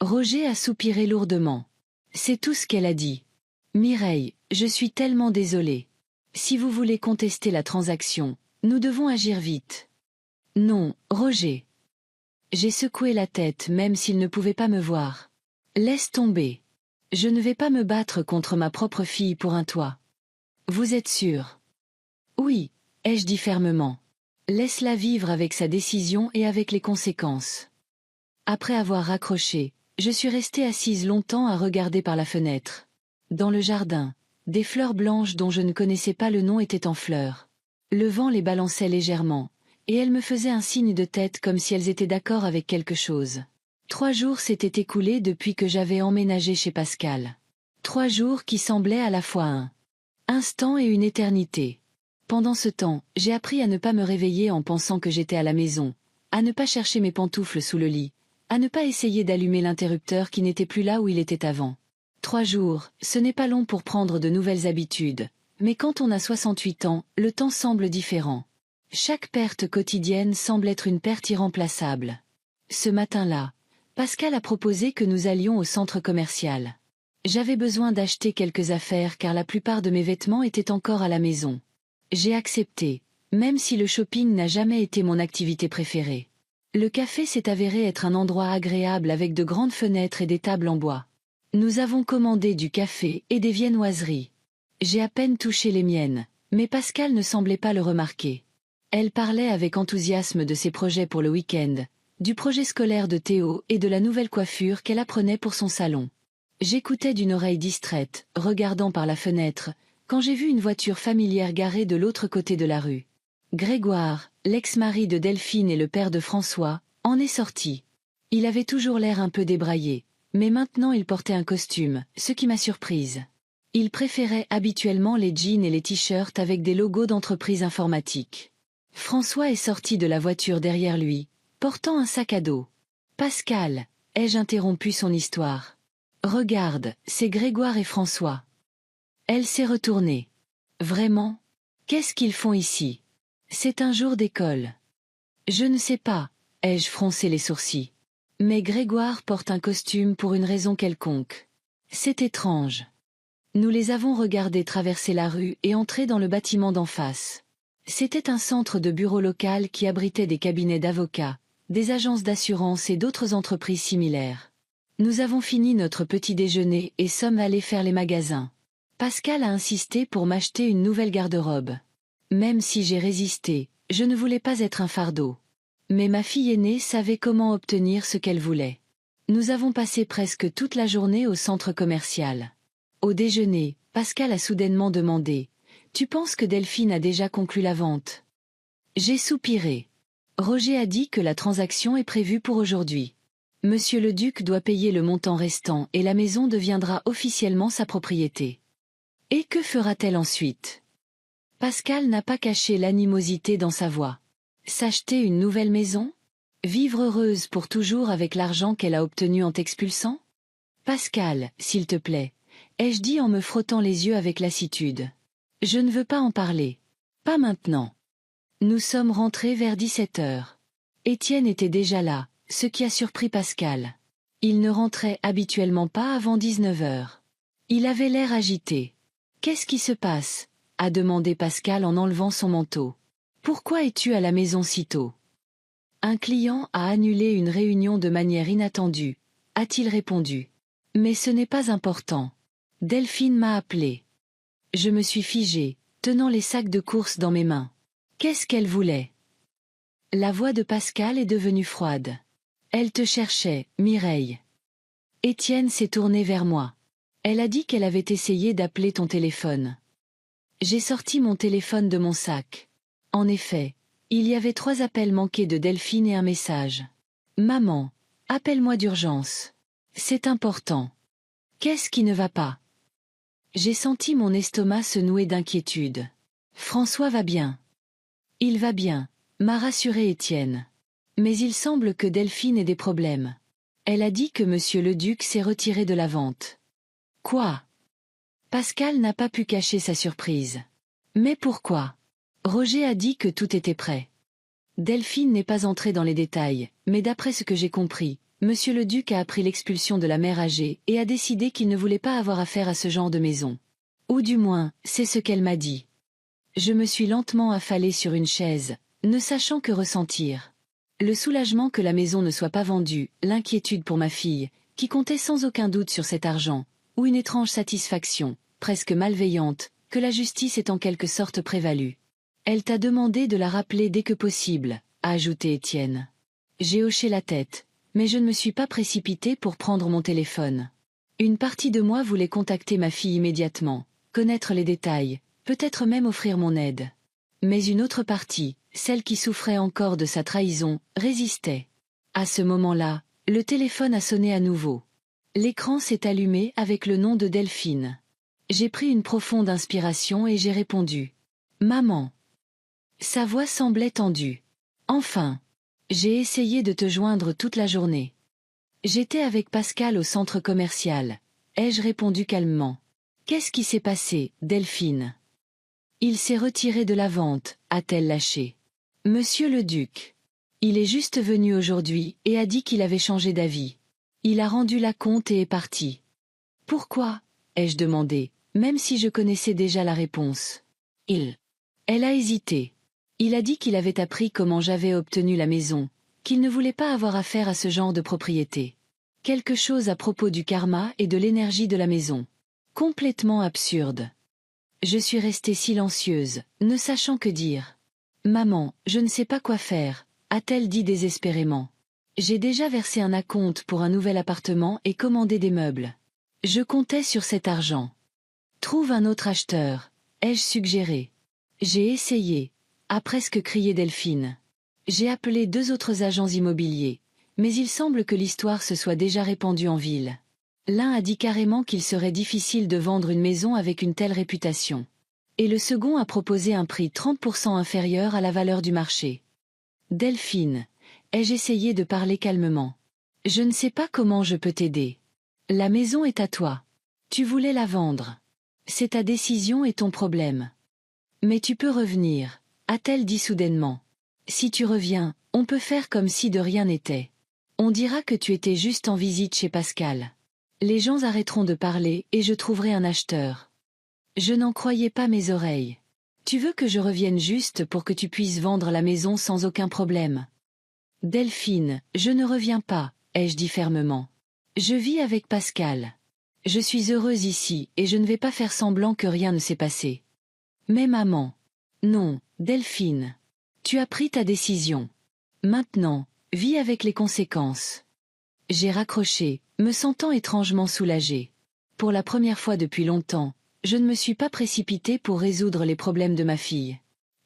Speaker 1: Roger a soupiré lourdement. C'est tout ce qu'elle a dit. « Mireille, je suis tellement désolée. Si vous voulez contester la transaction, nous devons agir vite. » « Non, Roger. » J'ai secoué la tête même s'il ne pouvait pas me voir. « Laisse tomber. Je ne vais pas me battre contre ma propre fille pour un toit. »« Vous êtes sûr ? » ?»« Oui, » ai-je dit fermement. « Laisse-la vivre avec sa décision et avec les conséquences. » Après avoir raccroché, je suis restée assise longtemps à regarder par la fenêtre. Dans le jardin, des fleurs blanches dont je ne connaissais pas le nom étaient en fleurs. Le vent les balançait légèrement, et elles me faisaient un signe de tête comme si elles étaient d'accord avec quelque chose. 3 jours s'étaient écoulés depuis que j'avais emménagé chez Pascal. 3 jours qui semblaient à la fois un instant et une éternité. Pendant ce temps, j'ai appris à ne pas me réveiller en pensant que j'étais à la maison, à ne pas chercher mes pantoufles sous le lit, à ne pas essayer d'allumer l'interrupteur qui n'était plus là où il était avant. 3 jours, ce n'est pas long pour prendre de nouvelles habitudes, mais quand on a 68 ans, le temps semble différent. Chaque perte quotidienne semble être une perte irremplaçable. Ce matin-là, Pascal a proposé que nous allions au centre commercial. J'avais besoin d'acheter quelques affaires car la plupart de mes vêtements étaient encore à la maison. J'ai accepté, même si le shopping n'a jamais été mon activité préférée. Le café s'est avéré être un endroit agréable avec de grandes fenêtres et des tables en bois. Nous avons commandé du café et des viennoiseries. J'ai à peine touché les miennes, mais Pascal ne semblait pas le remarquer. Elle parlait avec enthousiasme de ses projets pour le week-end, du projet scolaire de Théo et de la nouvelle coiffure qu'elle apprenait pour son salon. J'écoutais d'une oreille distraite, regardant par la fenêtre, quand j'ai vu une voiture familière garée de l'autre côté de la rue. Grégoire, l'ex-mari de Delphine et le père de François, en est sorti. Il avait toujours l'air un peu débraillé, mais maintenant il portait un costume, ce qui m'a surprise. Il préférait habituellement les jeans et les t-shirts avec des logos d'entreprise informatique. François est sorti de la voiture derrière lui, portant un sac à dos. « Pascal » ai-je interrompu son histoire. « Regarde, c'est Grégoire et François. » Elle s'est retournée. « Vraiment ? Qu'est-ce qu'ils font ici ? C'est un jour d'école. »« Je ne sais pas, » ai-je froncé les sourcils. Mais Grégoire porte un costume pour une raison quelconque. C'est étrange. Nous les avons regardés traverser la rue et entrer dans le bâtiment d'en face. C'était un centre de bureau local qui abritait des cabinets d'avocats, des agences d'assurance et d'autres entreprises similaires. Nous avons fini notre petit déjeuner et sommes allés faire les magasins. Pascal a insisté pour m'acheter une nouvelle garde-robe. Même si j'ai résisté, je ne voulais pas être un fardeau. Mais ma fille aînée savait comment obtenir ce qu'elle voulait. Nous avons passé presque toute la journée au centre commercial. Au déjeuner, Pascal a soudainement demandé « Tu penses que Delphine a déjà conclu la vente ?» J'ai soupiré. Roger a dit que la transaction est prévue pour aujourd'hui. Monsieur le duc doit payer le montant restant et la maison deviendra officiellement sa propriété. Et que fera-t-elle ensuite? Pascal n'a pas caché l'animosité dans sa voix. S'acheter une nouvelle maison? Vivre heureuse pour toujours avec l'argent qu'elle a obtenu en t'expulsant? Pascal, s'il te plaît, ai-je dit en me frottant les yeux avec lassitude. Je ne veux pas en parler. Pas maintenant. Nous sommes rentrés vers 17 heures. Étienne était déjà là, ce qui a surpris Pascal. Il ne rentrait habituellement pas avant 19 heures. Il avait l'air agité. « Qu'est-ce qui se passe ?» a demandé Pascal en enlevant son manteau. « Pourquoi es-tu à la maison si tôt ?» Un client a annulé une réunion de manière inattendue, a-t-il répondu. Mais ce n'est pas important. Delphine m'a appelé. Je me suis figé, tenant les sacs de courses dans mes mains. Qu'est-ce qu'elle voulait? La voix de Pascal est devenue froide. Elle te cherchait, Mireille. Étienne s'est tourné vers moi. Elle a dit qu'elle avait essayé d'appeler ton téléphone. J'ai sorti mon téléphone de mon sac. En effet, il y avait 3 appels manqués de Delphine et un message. Maman, appelle-moi d'urgence. C'est important. Qu'est-ce qui ne va pas? J'ai senti mon estomac se nouer d'inquiétude. François va bien. Il va bien, m'a rassuré Étienne. Mais il semble que Delphine ait des problèmes. Elle a dit que Monsieur le Duc s'est retiré de la vente. Quoi? Pascal n'a pas pu cacher sa surprise. Mais pourquoi? Roger a dit que tout était prêt. Delphine n'est pas entrée dans les détails, mais d'après ce que j'ai compris, Monsieur le Duc a appris l'expulsion de la mère âgée et a décidé qu'il ne voulait pas avoir affaire à ce genre de maison. Ou du moins, c'est ce qu'elle m'a dit. Je me suis lentement affalée sur une chaise, ne sachant que ressentir. Le soulagement que la maison ne soit pas vendue, l'inquiétude pour ma fille, qui comptait sans aucun doute sur cet argent, ou une étrange satisfaction, presque malveillante, que la justice ait en quelque sorte prévalu. Elle t'a demandé de la rappeler dès que possible, a ajouté Étienne. J'ai hoché la tête, mais je ne me suis pas précipitée pour prendre mon téléphone. Une partie de moi voulait contacter ma fille immédiatement, connaître les détails, peut-être même offrir mon aide. Mais une autre partie, celle qui souffrait encore de sa trahison, résistait. À ce moment-là, le téléphone a sonné à nouveau. L'écran s'est allumé avec le nom de Delphine. J'ai pris une profonde inspiration et j'ai répondu. « Maman !» Sa voix semblait tendue. « Enfin !» J'ai essayé de te joindre toute la journée. J'étais avec Pascal au centre commercial, ai-je répondu calmement. Qu'est-ce qui s'est passé, Delphine? Il s'est retiré de la vente, a-t-elle lâché. Monsieur le Duc. Il est juste venu aujourd'hui et a dit qu'il avait changé d'avis. Il a rendu la compte et est parti. Pourquoi? Ai-je demandé, même si je connaissais déjà la réponse. Elle a hésité. Il a dit qu'il avait appris comment j'avais obtenu la maison, qu'il ne voulait pas avoir affaire à ce genre de propriété. Quelque chose à propos du karma et de l'énergie de la maison. Complètement absurde. Je suis restée silencieuse, ne sachant que dire. Maman, je ne sais pas quoi faire, a-t-elle dit désespérément. J'ai déjà versé un acompte pour un nouvel appartement et commandé des meubles. Je comptais sur cet argent. Trouve un autre acheteur, ai-je suggéré. J'ai essayé, a presque crié Delphine. J'ai appelé 2 autres agents immobiliers, mais il semble que l'histoire se soit déjà répandue en ville. L'un a dit carrément qu'il serait difficile de vendre une maison avec une telle réputation. Et le second a proposé un prix 30% inférieur à la valeur du marché. Delphine, ai-je essayé de parler calmement. Je ne sais pas comment je peux t'aider. La maison est à toi. Tu voulais la vendre. C'est ta décision et ton problème. Mais tu peux revenir, a-t-elle dit soudainement. Si tu reviens, on peut faire comme si de rien n'était. On dira que tu étais juste en visite chez Pascal. Les gens arrêteront de parler et je trouverai un acheteur. Je n'en croyais pas mes oreilles. Tu veux que je revienne juste pour que tu puisses vendre la maison sans aucun problème? Delphine, je ne reviens pas, ai-je dit fermement. Je vis avec Pascal. Je suis heureuse ici et je ne vais pas faire semblant que rien ne s'est passé. Mais maman. Non, Delphine. Tu as pris ta décision. Maintenant, vis avec les conséquences. J'ai raccroché, me sentant étrangement soulagée. Pour la première fois depuis longtemps, je ne me suis pas précipitée pour résoudre les problèmes de ma fille.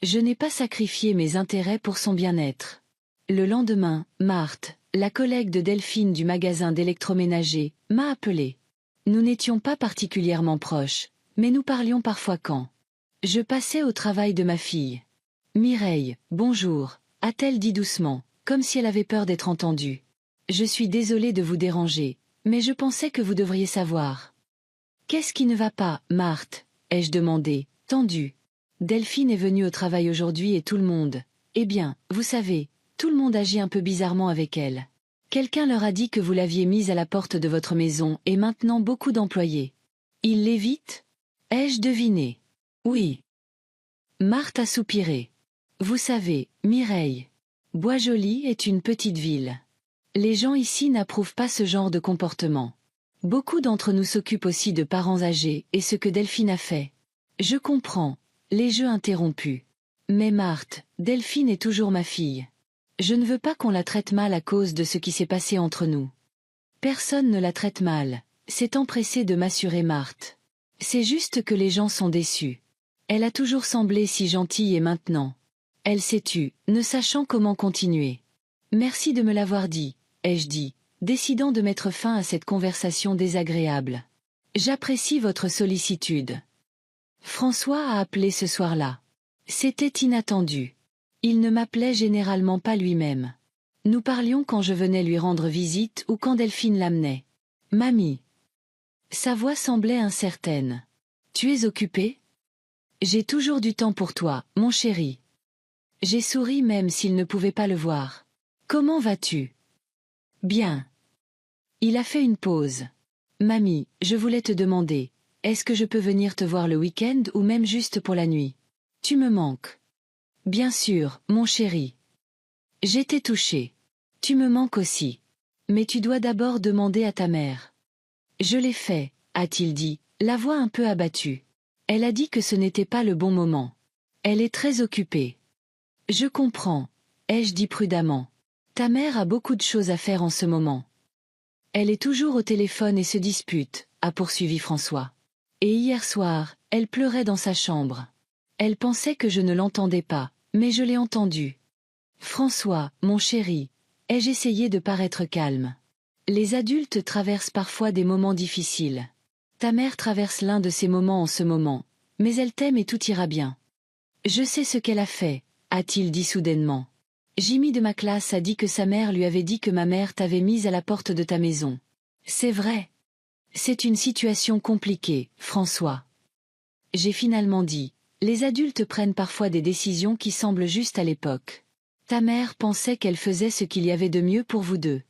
Speaker 1: Je n'ai pas sacrifié mes intérêts pour son bien-être. Le lendemain, Marthe, la collègue de Delphine du magasin d'électroménager, m'a appelée. Nous n'étions pas particulièrement proches, mais nous parlions parfois quand je passais au travail de ma fille. Mireille, bonjour, a-t-elle dit doucement, comme si elle avait peur d'être entendue. Je suis désolée de vous déranger, mais je pensais que vous devriez savoir. Qu'est-ce qui ne va pas, Marthe? Ai-je demandé, Tendu. Delphine est venue au travail aujourd'hui et tout le monde. Eh bien, vous savez, tout le monde agit un peu bizarrement avec elle. Quelqu'un leur a dit que vous l'aviez mise à la porte de votre maison et maintenant beaucoup d'employés. Ils l'évitent? Ai-je deviné? Oui. Marthe a soupiré. Vous savez, Mireille, Boisjoli est une petite ville. Les gens ici n'approuvent pas ce genre de comportement. Beaucoup d'entre nous s'occupent aussi de parents âgés et ce que Delphine a fait. Je comprends, les jeux interrompus. Mais Marthe, Delphine est toujours ma fille. Je ne veux pas qu'on la traite mal à cause de ce qui s'est passé entre nous. Personne ne la traite mal, s'est empressé de m'assurer Marthe. C'est juste que les gens sont déçus. Elle a toujours semblé si gentille et maintenant. Elle s'est tue, ne sachant comment continuer. Merci de me l'avoir dit, ai-je dit, décidant de mettre fin à cette conversation désagréable. J'apprécie votre sollicitude. François a appelé ce soir-là. C'était inattendu. Il ne m'appelait généralement pas lui-même. Nous parlions quand je venais lui rendre visite ou quand Delphine l'amenait. Mamie. Sa voix semblait incertaine. Tu es occupée? J'ai toujours du temps pour toi, mon chéri. J'ai souri même s'il ne pouvait pas le voir. Comment vas-tu? Bien. Il a fait une pause. Mamie, je voulais te demander, est-ce que je peux venir te voir le week-end ou même juste pour la nuit? Tu me manques. Bien sûr, mon chéri. J'étais touchée. Tu me manques aussi. Mais tu dois d'abord demander à ta mère. Je l'ai fait, a-t-il dit, la voix un peu abattue. Elle a dit que ce n'était pas le bon moment. Elle est très occupée. Je comprends, ai-je dit prudemment. Ta mère a beaucoup de choses à faire en ce moment. Elle est toujours au téléphone et se dispute, a poursuivi François. Et hier soir, elle pleurait dans sa chambre. Elle pensait que je ne l'entendais pas, mais je l'ai entendu. François, mon chéri, ai-je essayé de paraître calme. Les adultes traversent parfois des moments difficiles. Ta mère traverse l'un de ces moments en ce moment, mais elle t'aime et tout ira bien. Je sais ce qu'elle a fait, a-t-il dit soudainement. Jimmy de ma classe a dit que sa mère lui avait dit que ma mère t'avait mise à la porte de ta maison. C'est vrai. C'est une situation compliquée, François. J'ai finalement dit, les adultes prennent parfois des décisions qui semblent justes à l'époque. Ta mère pensait qu'elle faisait ce qu'il y avait de mieux pour vous deux.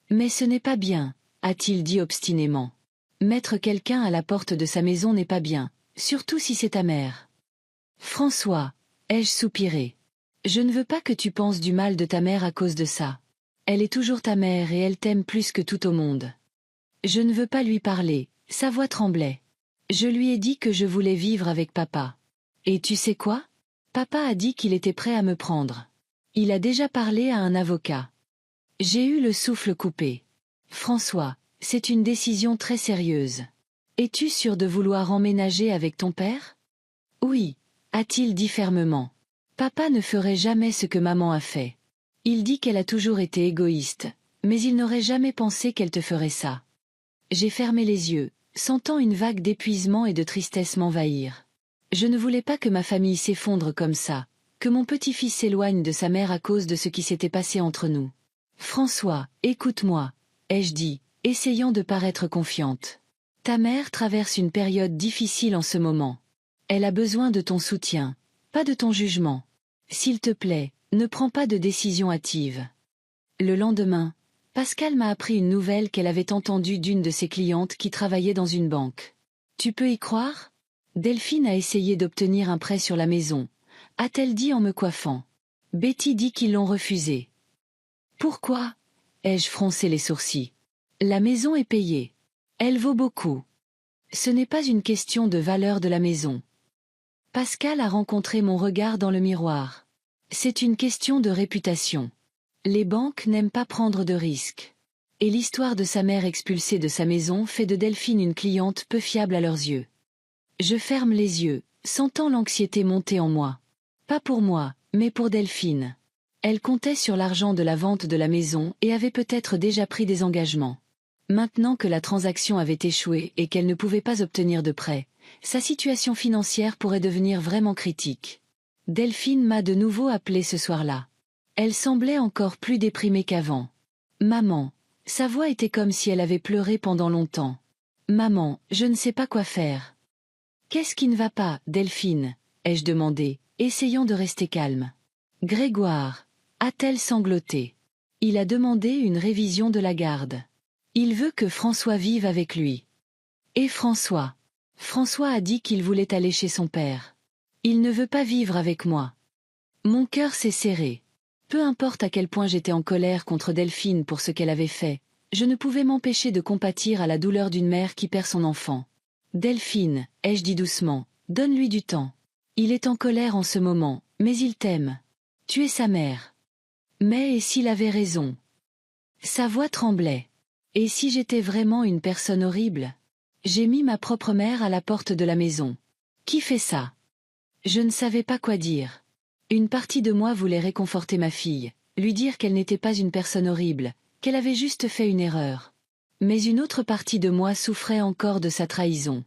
Speaker 1: Mais ce n'est pas bien, a-t-il dit obstinément. Mettre quelqu'un à la porte de sa maison n'est pas bien, surtout si c'est ta mère. François, ai-je soupiré. Je ne veux pas que tu penses du mal de ta mère à cause de ça. Elle est toujours ta mère et elle t'aime plus que tout au monde. Je ne veux pas lui parler, sa voix tremblait. Je lui ai dit que je voulais vivre avec papa. Et tu sais quoi? Papa a dit qu'il était prêt à me prendre. Il a déjà parlé à un avocat. J'ai eu le souffle coupé. François, c'est une décision très sérieuse. Es-tu sûr de vouloir emménager avec ton père? Oui, a-t-il dit fermement. Papa ne ferait jamais ce que maman a fait. Il dit qu'elle a toujours été égoïste, mais il n'aurait jamais pensé qu'elle te ferait ça. J'ai fermé les yeux, sentant une vague d'épuisement et de tristesse m'envahir. Je ne voulais pas que ma famille s'effondre comme ça, que mon petit-fils s'éloigne de sa mère à cause de ce qui s'était passé entre nous. François, écoute-moi, ai-je dit, essayant de paraître confiante. Ta mère traverse une période difficile en ce moment. Elle a besoin de ton soutien, pas de ton jugement. S'il te plaît, ne prends pas de décision hâtive. Le lendemain, Pascal m'a appris une nouvelle qu'elle avait entendue d'une de ses clientes qui travaillait dans une banque. Tu peux y croire? Delphine a essayé d'obtenir un prêt sur la maison, a-t-elle dit en me coiffant. Betty dit qu'ils l'ont refusé. Pourquoi? Ai-je froncé les sourcils. La maison est payée. Elle vaut beaucoup. Ce n'est pas une question de valeur de la maison. Pascal a rencontré mon regard dans le miroir. C'est une question de réputation. Les banques n'aiment pas prendre de risques. Et l'histoire de sa mère expulsée de sa maison fait de Delphine une cliente peu fiable à leurs yeux. Je ferme les yeux, sentant l'anxiété monter en moi. Pas pour moi, mais pour Delphine. Elle comptait sur l'argent de la vente de la maison et avait peut-être déjà pris des engagements. Maintenant que la transaction avait échoué et qu'elle ne pouvait pas obtenir de prêt, sa situation financière pourrait devenir vraiment critique. Delphine m'a de nouveau appelé ce soir-là. Elle semblait encore plus déprimée qu'avant. Maman, sa voix était comme si elle avait pleuré pendant longtemps. Maman, je ne sais pas quoi faire. Qu'est-ce qui ne va pas, Delphine? Ai-je demandé, essayant de rester calme. Grégoire, a-t-elle sangloté. Il a demandé une révision de la garde. Il veut que François vive avec lui. Et François? François a dit qu'il voulait aller chez son père. Il ne veut pas vivre avec moi. Mon cœur s'est serré. Peu importe à quel point j'étais en colère contre Delphine pour ce qu'elle avait fait, je ne pouvais m'empêcher de compatir à la douleur d'une mère qui perd son enfant. Delphine, ai-je dit doucement, donne-lui du temps. Il est en colère en ce moment, mais il t'aime. Tu es sa mère. Mais et s'il avait raison? Sa voix tremblait. Et si j'étais vraiment une personne horrible? J'ai mis ma propre mère à la porte de la maison. Qui fait ça? Je ne savais pas quoi dire. Une partie de moi voulait réconforter ma fille, lui dire qu'elle n'était pas une personne horrible, qu'elle avait juste fait une erreur. Mais une autre partie de moi souffrait encore de sa trahison.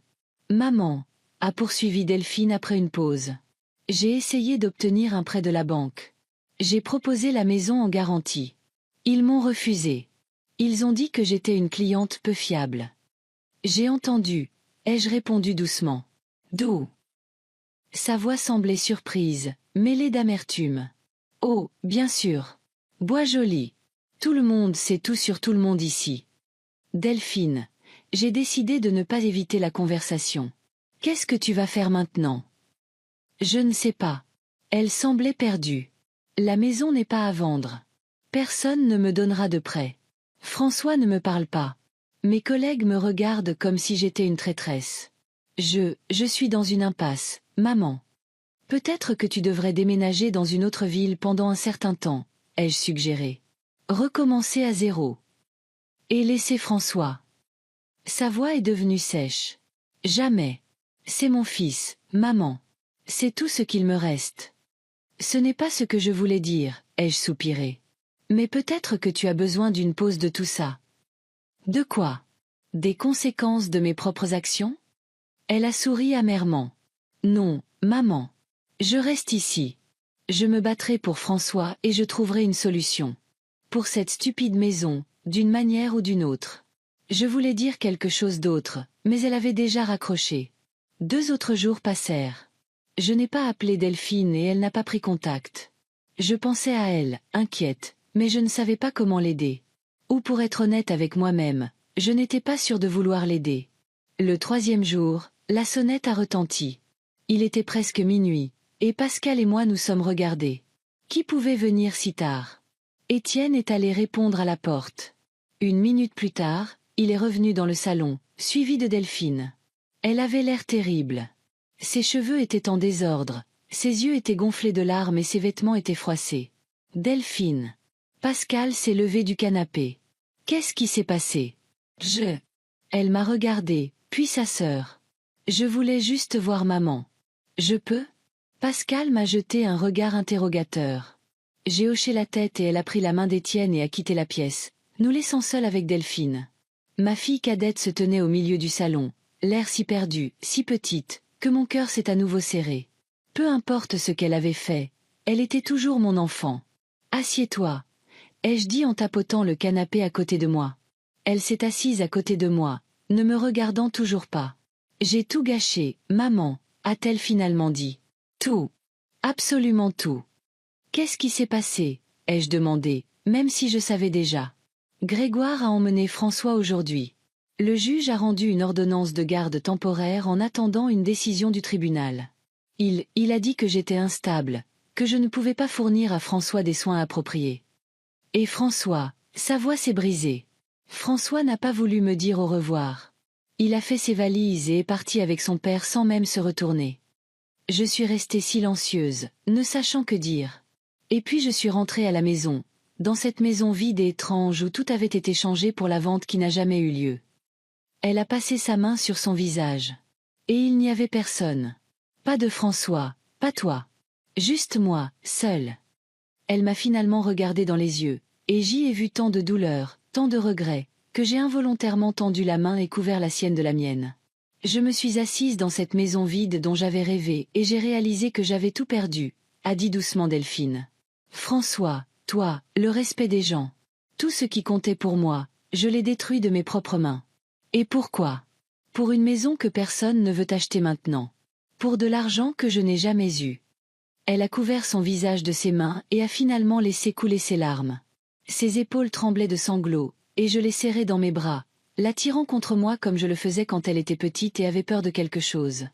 Speaker 1: Maman, a poursuivi Delphine après une pause. J'ai essayé d'obtenir un prêt de la banque. J'ai proposé la maison en garantie. Ils m'ont refusé. Ils ont dit que j'étais une cliente peu fiable. J'ai entendu, ai-je répondu doucement. D'où? Sa voix semblait surprise, mêlée d'amertume. Oh, bien sûr. Bois joli. Tout le monde sait tout sur tout le monde ici. Delphine, j'ai décidé de ne pas éviter la conversation. Qu'est-ce que tu vas faire maintenant? Je ne sais pas. Elle semblait perdue. La maison n'est pas à vendre. Personne ne me donnera de prêt. François ne me parle pas. Mes collègues me regardent comme si j'étais une traîtresse. Je suis dans une impasse, maman. Peut-être que tu devrais déménager dans une autre ville pendant un certain temps, ai-je suggéré. Recommencer à zéro. Et laisser François. Sa voix est devenue sèche. Jamais. C'est mon fils, maman. C'est tout ce qu'il me reste. Ce n'est pas ce que je voulais dire, ai-je soupiré. Mais peut-être que tu as besoin d'une pause de tout ça. De quoi? Des conséquences de mes propres actions? Elle a souri amèrement. Non, maman. Je reste ici. Je me battrai pour François et je trouverai une solution. Pour cette stupide maison, d'une manière ou d'une autre. Je voulais dire quelque chose d'autre, mais elle avait déjà raccroché. 2 autres jours passèrent. Je n'ai pas appelé Delphine et elle n'a pas pris contact. Je pensais à elle, inquiète, mais je ne savais pas comment l'aider. Ou pour être honnête avec moi-même, je n'étais pas sûre de vouloir l'aider. Le 3e jour, la sonnette a retenti. Il était presque minuit, et Pascal et moi nous sommes regardés. Qui pouvait venir si tard? Étienne est allé répondre à la porte. 1 minute plus tard, il est revenu dans le salon, suivi de Delphine. Elle avait l'air terrible. Ses cheveux étaient en désordre, ses yeux étaient gonflés de larmes et ses vêtements étaient froissés. Delphine. Pascal s'est levé du canapé. Qu'est-ce qui s'est passé? Elle m'a regardé, puis sa sœur. Je voulais juste voir maman. Je peux? Pascal m'a jeté un regard interrogateur. J'ai hoché la tête et elle a pris la main d'Étienne et a quitté la pièce, nous laissant seuls avec Delphine. Ma fille cadette se tenait au milieu du salon, l'air si perdu, si petite, que mon cœur s'est à nouveau serré. Peu importe ce qu'elle avait fait, elle était toujours mon enfant. Assieds-toi, ai-je dit en tapotant le canapé à côté de moi. Elle s'est assise à côté de moi, ne me regardant toujours pas. J'ai tout gâché, maman, a-t-elle finalement dit. Tout. Absolument tout. Qu'est-ce qui s'est passé, ai-je demandé, même si je savais déjà. Grégoire a emmené François aujourd'hui. Le juge a rendu une ordonnance de garde temporaire en attendant une décision du tribunal. Il a dit que j'étais instable, que je ne pouvais pas fournir à François des soins appropriés. Et François, sa voix s'est brisée. François n'a pas voulu me dire au revoir. Il a fait ses valises et est parti avec son père sans même se retourner. Je suis restée silencieuse, ne sachant que dire. Et puis je suis rentrée à la maison, dans cette maison vide et étrange où tout avait été changé pour la vente qui n'a jamais eu lieu. Elle a passé sa main sur son visage. Et il n'y avait personne. Pas de François, pas toi. Juste moi, seule. Elle m'a finalement regardé dans les yeux, et j'y ai vu tant de douleur, tant de regrets, que j'ai involontairement tendu la main et couvert la sienne de la mienne. Je me suis assise dans cette maison vide dont j'avais rêvé et j'ai réalisé que j'avais tout perdu, a dit doucement Delphine. François, toi, le respect des gens. Tout ce qui comptait pour moi, je l'ai détruit de mes propres mains. Et pourquoi? Pour une maison que personne ne veut acheter maintenant. Pour de l'argent que je n'ai jamais eu. Elle a couvert son visage de ses mains et a finalement laissé couler ses larmes. Ses épaules tremblaient de sanglots, et je l'ai serrée dans mes bras, l'attirant contre moi comme je le faisais quand elle était petite et avait peur de quelque chose.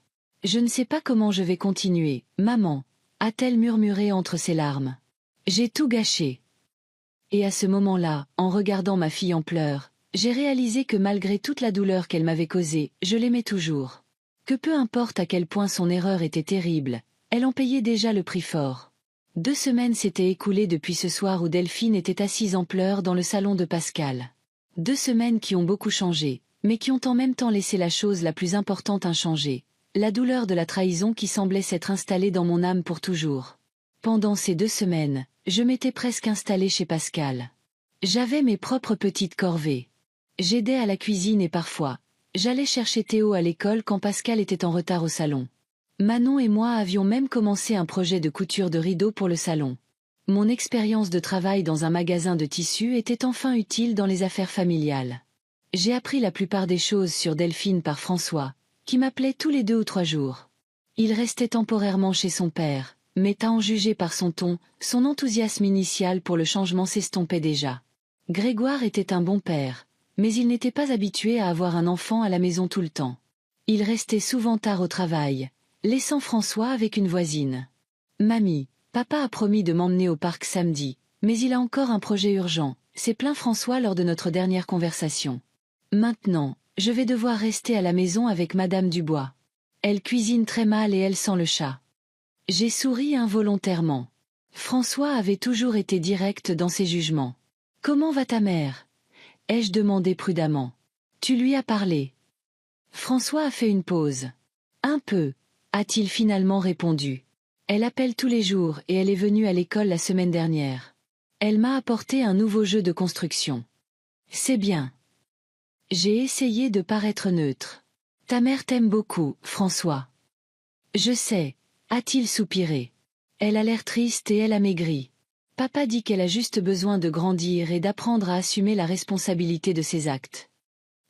Speaker 1: Je ne sais pas comment je vais continuer, maman, a-t-elle murmuré entre ses larmes. J'ai tout gâché. Et à ce moment-là, en regardant ma fille en pleurs, j'ai réalisé que malgré toute la douleur qu'elle m'avait causée, je l'aimais toujours. Que peu importe à quel point son erreur était terrible, elle en payait déjà le prix fort. 2 semaines s'étaient écoulées depuis ce soir où Delphine était assise en pleurs dans le salon de Pascal. 2 semaines qui ont beaucoup changé, mais qui ont en même temps laissé la chose la plus importante inchangée, la douleur de la trahison qui semblait s'être installée dans mon âme pour toujours. Pendant ces 2 semaines, je m'étais presque installée chez Pascal. J'avais mes propres petites corvées. J'aidais à la cuisine et parfois, j'allais chercher Théo à l'école quand Pascal était en retard au salon. Manon et moi avions même commencé un projet de couture de rideaux pour le salon. Mon expérience de travail dans un magasin de tissus était enfin utile dans les affaires familiales. J'ai appris la plupart des choses sur Delphine par François, qui m'appelait tous les 2 ou 3 jours. Il restait temporairement chez son père, mais à en juger par son ton, son enthousiasme initial pour le changement s'estompait déjà. Grégoire était un bon père, mais il n'était pas habitué à avoir un enfant à la maison tout le temps. Il restait souvent tard au travail, laissant François avec une voisine. « Mamie, papa a promis de m'emmener au parc samedi, mais il a encore un projet urgent », s'est plaint François lors de notre dernière conversation. « Maintenant, je vais devoir rester à la maison avec Madame Dubois. Elle cuisine très mal et elle sent le chat. » J'ai souri involontairement. François avait toujours été direct dans ses jugements. « Comment va ta mère ?» ai-je demandé prudemment. « Tu lui as parlé ?» François a fait une pause. « Un peu », a-t-il finalement répondu. « Elle appelle tous les jours et elle est venue à l'école la semaine dernière. Elle m'a apporté un nouveau jeu de construction. C'est bien. » J'ai essayé de paraître neutre. « Ta mère t'aime beaucoup, François. » Je sais, a-t-il soupiré. Elle a l'air triste et elle a maigri. Papa dit qu'elle a juste besoin de grandir et d'apprendre à assumer la responsabilité de ses actes.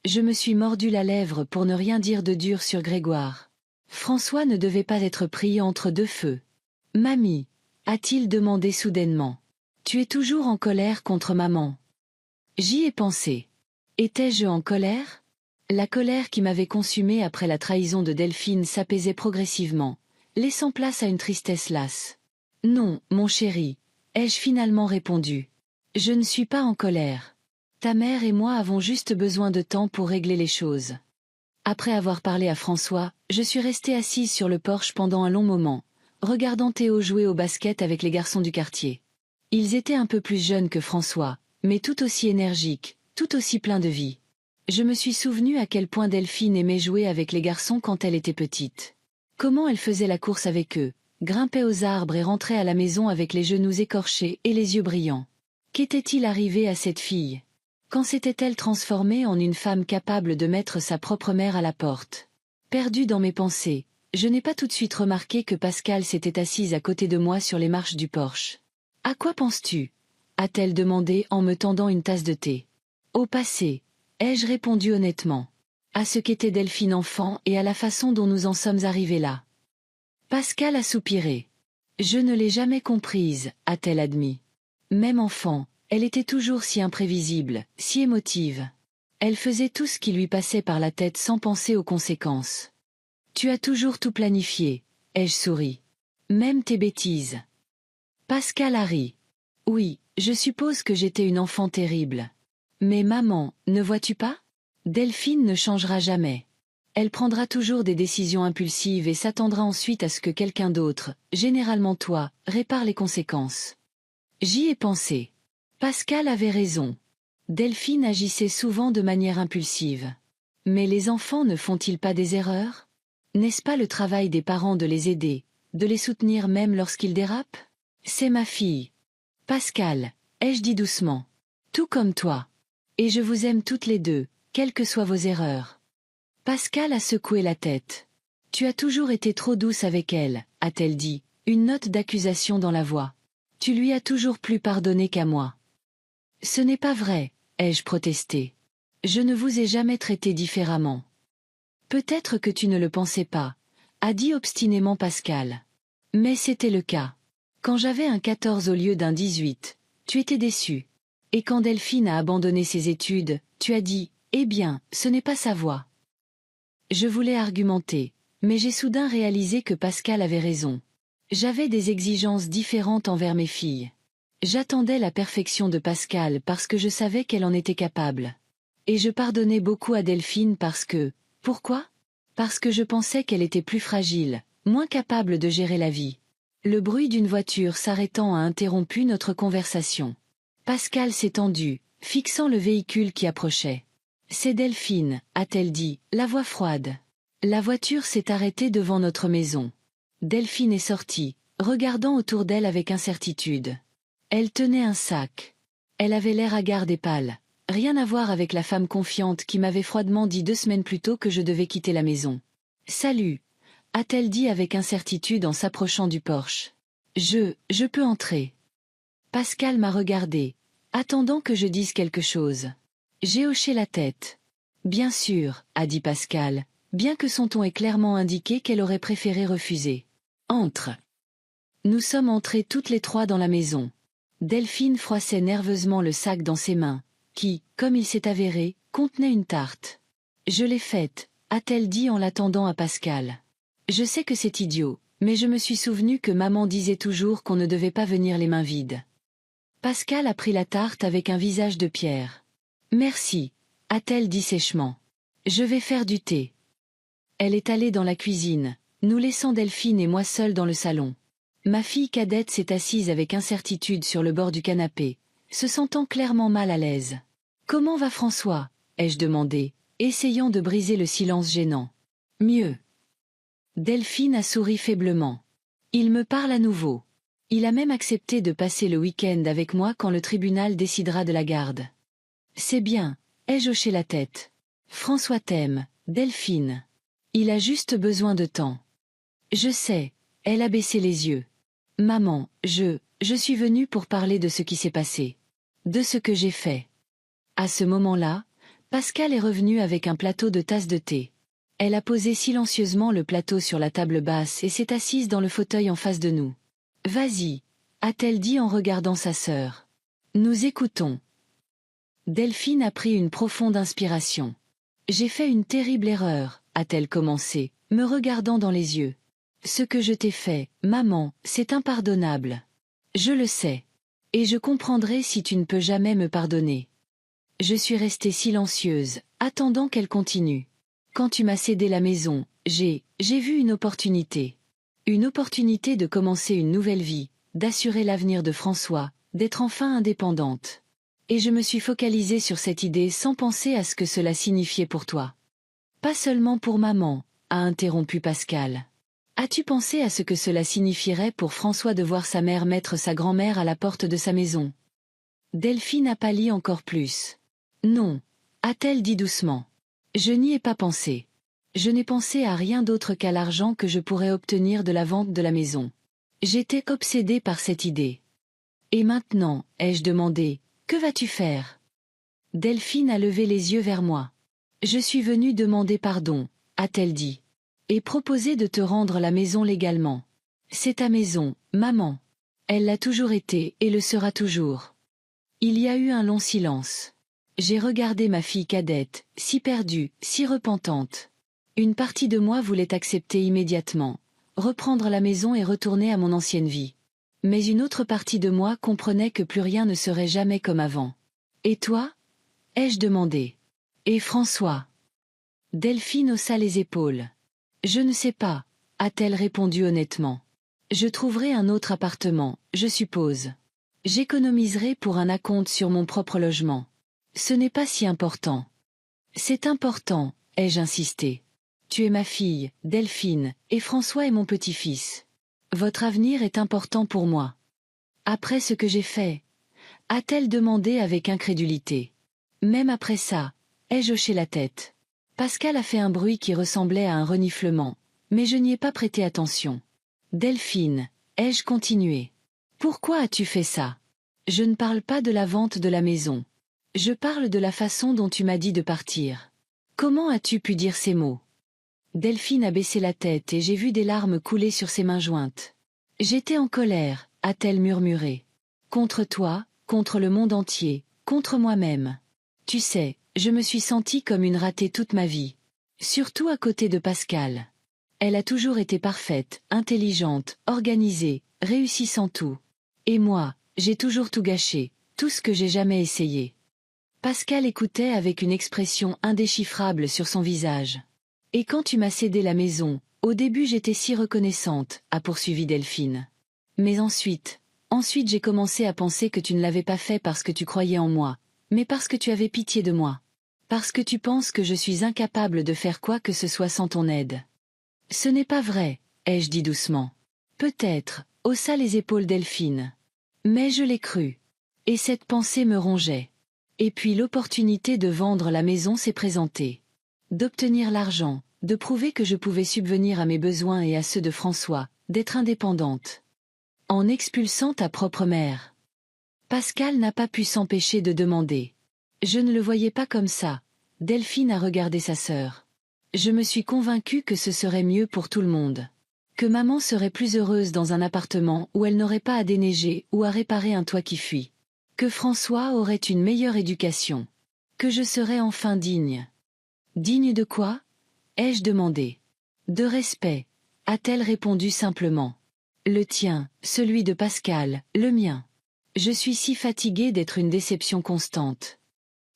Speaker 1: Je me suis mordu la lèvre pour ne rien dire de dur sur Grégoire. François ne devait pas être pris entre 2 feux. « Mamie, a-t-il demandé soudainement. Tu es toujours en colère contre maman. » J'y ai pensé. Étais-je en colère? La colère qui m'avait consumée après la trahison de Delphine s'apaisait progressivement, laissant place à une tristesse lasse. « Non, mon chéri, » ai-je finalement répondu. « Je ne suis pas en colère. Ta mère et moi avons juste besoin de temps pour régler les choses. » Après avoir parlé à François, je suis restée assise sur le porche pendant un long moment, regardant Théo jouer au basket avec les garçons du quartier. Ils étaient un peu plus jeunes que François, mais tout aussi énergiques, tout aussi pleins de vie. Je me suis souvenu à quel point Delphine aimait jouer avec les garçons quand elle était petite. Comment elle faisait la course avec eux, grimpait aux arbres et rentrait à la maison avec les genoux écorchés et les yeux brillants. Qu'était-il arrivé à cette fille? Quand s'était-elle transformée en une femme capable de mettre sa propre mère à la porte? Perdue dans mes pensées, je n'ai pas tout de suite remarqué que Pascal s'était assise à côté de moi sur les marches du porche. « À quoi penses-tu » a-t-elle demandé en me tendant une tasse de thé. « Au passé » ai-je répondu honnêtement. « À ce qu'était Delphine enfant et à la façon dont nous en sommes arrivés là. » Pascal a soupiré. « Je ne l'ai jamais comprise » a-t-elle admis. Même enfant, elle était toujours si imprévisible, si émotive. Elle faisait tout ce qui lui passait par la tête sans penser aux conséquences. « Tu as toujours tout planifié » ai-je souri. « Même tes bêtises. » Pascal a ri. « Oui, je suppose que j'étais une enfant terrible. Mais maman, ne vois-tu pas? Delphine ne changera jamais. Elle prendra toujours des décisions impulsives et s'attendra ensuite à ce que quelqu'un d'autre, généralement toi, répare les conséquences. » J'y ai pensé. Pascal avait raison. Delphine agissait souvent de manière impulsive. Mais les enfants ne font-ils pas des erreurs? N'est-ce pas le travail des parents de les aider, de les soutenir même lorsqu'ils dérapent? C'est ma fille. Pascal, ai-je dit doucement. Tout comme toi. Et je vous aime toutes les 2, quelles que soient vos erreurs. Pascal a secoué la tête. Tu as toujours été trop douce avec elle, a-t-elle dit, une note d'accusation dans la voix. Tu lui as toujours plus pardonné qu'à moi. Ce n'est pas vrai, ai-je protesté. Je ne vous ai jamais traité différemment. Peut-être que tu ne le pensais pas, a dit obstinément Pascal. Mais c'était le cas. Quand j'avais un 14 au lieu d'un 18, tu étais déçu. Et quand Delphine a abandonné ses études, tu as dit, eh bien, ce n'est pas sa voie. Je voulais argumenter, mais j'ai soudain réalisé que Pascal avait raison. J'avais des exigences différentes envers mes filles. J'attendais la perfection de Pascal parce que je savais qu'elle en était capable. Et je pardonnais beaucoup à Delphine parce que... Pourquoi? Parce que je pensais qu'elle était plus fragile, moins capable de gérer la vie. Le bruit d'une voiture s'arrêtant a interrompu notre conversation. Pascal s'est tendu, fixant le véhicule qui approchait. « C'est Delphine », a-t-elle dit, la voix froide. La voiture s'est arrêtée devant notre maison. Delphine est sortie, regardant autour d'elle avec incertitude. Elle tenait un sac. Elle avait l'air hagarde et pâle. Rien à voir avec la femme confiante qui m'avait froidement dit 2 semaines plus tôt que je devais quitter la maison. « Salut », a-t-elle dit avec incertitude en s'approchant du porche. « Je peux entrer. » Pascal m'a regardé, attendant que je dise quelque chose. J'ai hoché la tête. « Bien sûr », a dit Pascal, bien que son ton ait clairement indiqué qu'elle aurait préféré refuser. « Entre ». Nous sommes entrés toutes les trois dans la maison. Delphine froissait nerveusement le sac dans ses mains, qui, comme il s'est avéré, contenait une tarte. « Je l'ai faite », a-t-elle dit en l'attendant à Pascal. Je sais que c'est idiot, mais je me suis souvenu que maman disait toujours qu'on ne devait pas venir les mains vides. Pascal a pris la tarte avec un visage de pierre. « Merci », a-t-elle dit sèchement. « Je vais faire du thé. » Elle est allée dans la cuisine, nous laissant Delphine et moi seuls dans le salon. Ma fille cadette s'est assise avec incertitude sur le bord du canapé, se sentant clairement mal à l'aise. « Comment va François ?» ai-je demandé, essayant de briser le silence gênant. « Mieux. » Delphine a souri faiblement. Il me parle à nouveau. Il a même accepté de passer le week-end avec moi quand le tribunal décidera de la garde. C'est bien, ai-je hoché la tête. François t'aime, Delphine. Il a juste besoin de temps. Je sais, elle a baissé les yeux. Maman, je suis venue pour parler de ce qui s'est passé. De ce que j'ai fait. À ce moment-là, Pascal est revenu avec un plateau de tasses de thé. Elle a posé silencieusement le plateau sur la table basse et s'est assise dans le fauteuil en face de nous. « Vas-y », a-t-elle dit en regardant sa sœur. « Nous écoutons. » Delphine a pris une profonde inspiration. « J'ai fait une terrible erreur », a-t-elle commencé, me regardant dans les yeux. « Ce que je t'ai fait, maman, c'est impardonnable. Je le sais. Et je comprendrai si tu ne peux jamais me pardonner. » Je suis restée silencieuse, attendant qu'elle continue. Quand tu m'as cédé la maison, j'ai vu une opportunité. Une opportunité de commencer une nouvelle vie, d'assurer l'avenir de François, d'être enfin indépendante. Et je me suis focalisée sur cette idée sans penser à ce que cela signifiait pour toi. Pas seulement pour maman, a interrompu Pascal. As-tu pensé à ce que cela signifierait pour François de voir sa mère mettre sa grand-mère à la porte de sa maison? Delphine a pâli encore plus. Non, a-t-elle dit doucement. Je n'y ai pas pensé. Je n'ai pensé à rien d'autre qu'à l'argent que je pourrais obtenir de la vente de la maison. J'étais obsédée par cette idée. Et maintenant, ai-je demandé, que vas-tu faire? Delphine a levé les yeux vers moi. Je suis venue demander pardon, a-t-elle dit. Et proposer de te rendre la maison légalement. C'est ta maison, maman. Elle l'a toujours été et le sera toujours. Il y a eu un long silence. J'ai regardé ma fille cadette, si perdue, si repentante. Une partie de moi voulait accepter immédiatement, reprendre la maison et retourner à mon ancienne vie. Mais une autre partie de moi comprenait que plus rien ne serait jamais comme avant. « Et toi ?» ai-je demandé. « Et François ?» Delphine haussa les épaules. « Je ne sais pas », a-t-elle répondu honnêtement. « Je trouverai un autre appartement, je suppose. J'économiserai pour un acompte sur mon propre logement. Ce n'est pas si important. »« C'est important », ai-je insisté. « Tu es ma fille, Delphine, et François est mon petit-fils. Votre avenir est important pour moi. »« Après ce que j'ai fait ?» a-t-elle demandé avec incrédulité. « Même après ça ?» ai-je hoché la tête. Pascal a fait un bruit qui ressemblait à un reniflement, mais je n'y ai pas prêté attention. « Delphine » ai-je continué. « Pourquoi as-tu fait ça? Je ne parle pas de la vente de la maison. Je parle de la façon dont tu m'as dit de partir. Comment as-tu pu dire ces mots? Delphine a baissé la tête et j'ai vu des larmes couler sur ses mains jointes. J'étais en colère, a-t-elle murmuré. Contre toi, contre le monde entier, contre moi-même. Tu sais, je me suis sentie comme une ratée toute ma vie. Surtout à côté de Pascal. Elle a toujours été parfaite, intelligente, organisée, réussissant tout. Et moi, j'ai toujours tout gâché, tout ce que j'ai jamais essayé. Pascal écoutait avec une expression indéchiffrable sur son visage. Et quand tu m'as cédé la maison, au début j'étais si reconnaissante, a poursuivi Delphine. Mais ensuite j'ai commencé à penser que tu ne l'avais pas fait parce que tu croyais en moi, mais parce que tu avais pitié de moi. Parce que tu penses que je suis incapable de faire quoi que ce soit sans ton aide. Ce n'est pas vrai, ai-je dit doucement. Peut-être, haussa les épaules Delphine. Mais je l'ai cru. Et cette pensée me rongeait. Et puis l'opportunité de vendre la maison s'est présentée. D'obtenir l'argent, de prouver que je pouvais subvenir à mes besoins et à ceux de François, d'être indépendante. En expulsant ta propre mère. Pascal n'a pas pu s'empêcher de demander. Je ne le voyais pas comme ça. Delphine a regardé sa sœur. Je me suis convaincue que ce serait mieux pour tout le monde. Que maman serait plus heureuse dans un appartement où elle n'aurait pas à déneiger ou à réparer un toit qui fuit. Que François aurait une meilleure éducation. Que je serais enfin digne. Digne de quoi? Ai-je demandé. De respect, a-t-elle répondu simplement. Le tien, celui de Pascal, le mien. Je suis si fatiguée d'être une déception constante.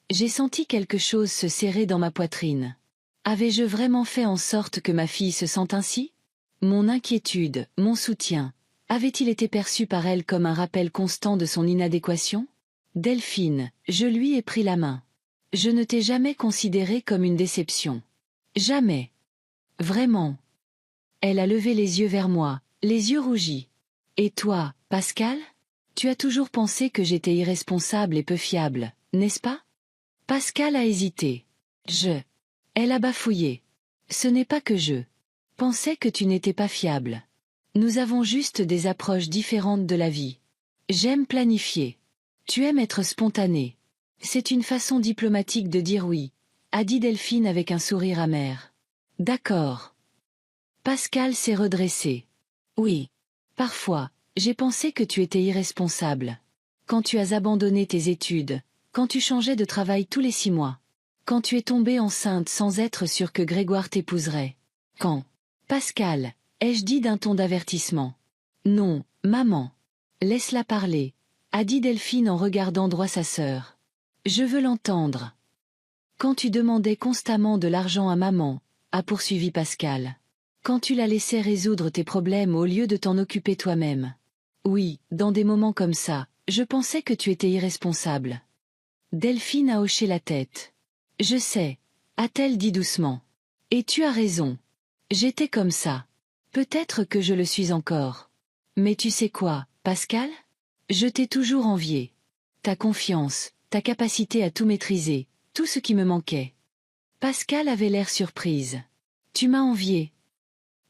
Speaker 1: J'ai senti quelque chose se serrer dans ma poitrine. Avais-je vraiment fait en sorte que ma fille se sente ainsi? Mon inquiétude, mon soutien, avait-il été perçu par elle comme un rappel constant de son inadéquation? Delphine, je lui ai pris la main. Je ne t'ai jamais considérée comme une déception. Jamais. Vraiment. Elle a levé les yeux vers moi, les yeux rougis. Et toi, Pascal? Tu as toujours pensé que j'étais irresponsable et peu fiable, n'est-ce pas? Pascal a hésité. Elle a bafouillé. Ce n'est pas que je pensais que tu n'étais pas fiable. Nous avons juste des approches différentes de la vie. J'aime planifier. Tu aimes être spontané. C'est une façon diplomatique de dire oui, a dit Delphine avec un sourire amer. D'accord. Pascal s'est redressé. Oui. Parfois, j'ai pensé que tu étais irresponsable. Quand tu as abandonné tes études, quand tu changeais de travail tous les 6 mois. Quand tu es tombée enceinte sans être sûre que Grégoire t'épouserait. Quand? Pascal, ai-je dit d'un ton d'avertissement. Non, maman. Laisse-la parler, a dit Delphine en regardant droit sa sœur. Je veux l'entendre. Quand tu demandais constamment de l'argent à maman, a poursuivi Pascal. Quand tu la laissais résoudre tes problèmes au lieu de t'en occuper toi-même. Oui, dans des moments comme ça, je pensais que tu étais irresponsable. Delphine a hoché la tête. Je sais, a-t-elle dit doucement. Et tu as raison. J'étais comme ça. Peut-être que je le suis encore. Mais tu sais quoi, Pascal? Je t'ai toujours envié. Ta confiance, ta capacité à tout maîtriser, tout ce qui me manquait. Pascal avait l'air surprise. Tu m'as envié.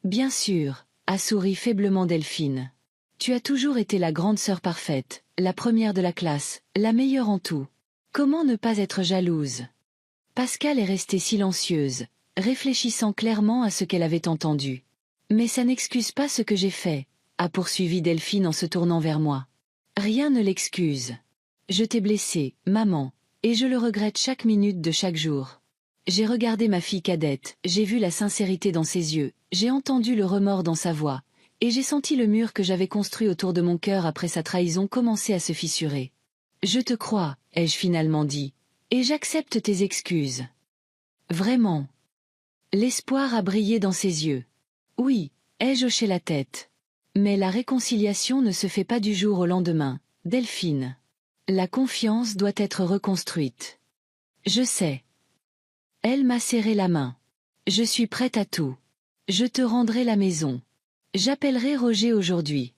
Speaker 1: Bien sûr, a souri faiblement Delphine. Tu as toujours été la grande sœur parfaite, la première de la classe, la meilleure en tout. Comment ne pas être jalouse? Pascal est restée silencieuse, réfléchissant clairement à ce qu'elle avait entendu. Mais ça n'excuse pas ce que j'ai fait, a poursuivi Delphine en se tournant vers moi. Rien ne l'excuse. Je t'ai blessée, maman, et je le regrette chaque minute de chaque jour. J'ai regardé ma fille cadette, j'ai vu la sincérité dans ses yeux, j'ai entendu le remords dans sa voix, et j'ai senti le mur que j'avais construit autour de mon cœur après sa trahison commencer à se fissurer. Je te crois, ai-je finalement dit, et j'accepte tes excuses. Vraiment. L'espoir a brillé dans ses yeux. Oui, ai-je hoché la tête. Mais la réconciliation ne se fait pas du jour au lendemain, Delphine. La confiance doit être reconstruite. Je sais. Elle m'a serré la main. Je suis prête à tout. Je te rendrai la maison. J'appellerai Roger aujourd'hui.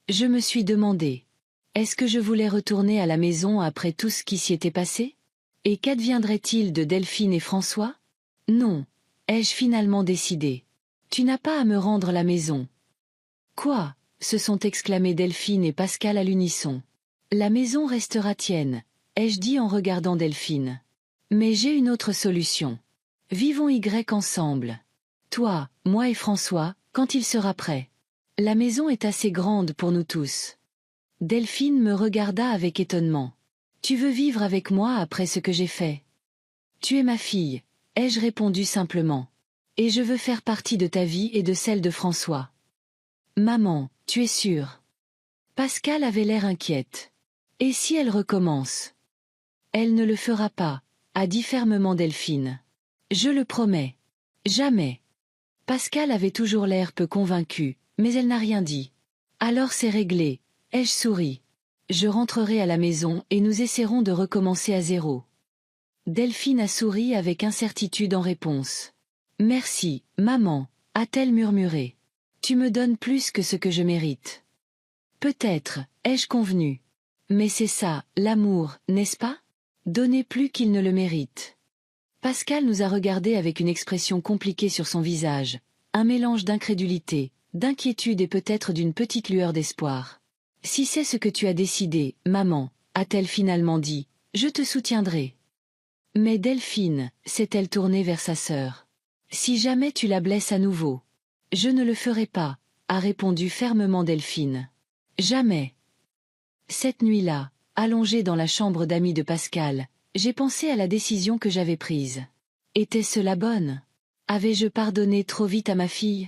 Speaker 1: Je me suis demandé. Est-ce que je voulais retourner à la maison après tout ce qui s'y était passé? Et qu'adviendrait-il de Delphine et François? Non. Ai-je finalement décidé? Tu n'as pas à me rendre la maison. Quoi? Se sont exclamés Delphine et Pascal à l'unisson. La maison restera tienne, ai-je dit en regardant Delphine. Mais j'ai une autre solution. Vivons Y ensemble. Toi, moi et François, quand il sera prêt. La maison est assez grande pour nous tous. Delphine me regarda avec étonnement. Tu veux vivre avec moi après ce que j'ai fait? Tu es ma fille, ai-je répondu simplement. Et je veux faire partie de ta vie et de celle de François. Maman, tu es sûre? Pascal avait l'air inquiète. Et si elle recommence? Elle ne le fera pas, a dit fermement Delphine. Je le promets. Jamais. Pascal avait toujours l'air peu convaincu, mais elle n'a rien dit. Alors c'est réglé, ai-je souri. Je rentrerai à la maison et nous essaierons de recommencer à zéro. Delphine a souri avec incertitude en réponse. Merci, maman, a-t-elle murmuré. Tu me donnes plus que ce que je mérite. Peut-être, ai-je convenu. Mais c'est ça, l'amour, n'est-ce pas? Donner plus qu'il ne le mérite. Pascal nous a regardés avec une expression compliquée sur son visage, un mélange d'incrédulité, d'inquiétude et peut-être d'une petite lueur d'espoir. Si c'est ce que tu as décidé, maman, a-t-elle finalement dit, je te soutiendrai. Mais Delphine, s'est-elle tournée vers sa sœur. Si jamais tu la blesses à nouveau. Je ne le ferai pas, a répondu fermement Delphine. Jamais. Cette nuit-là, allongée dans la chambre d'amis de Pascal, j'ai pensé à la décision que j'avais prise. Était-ce la bonne? Avais-je pardonné trop vite à ma fille?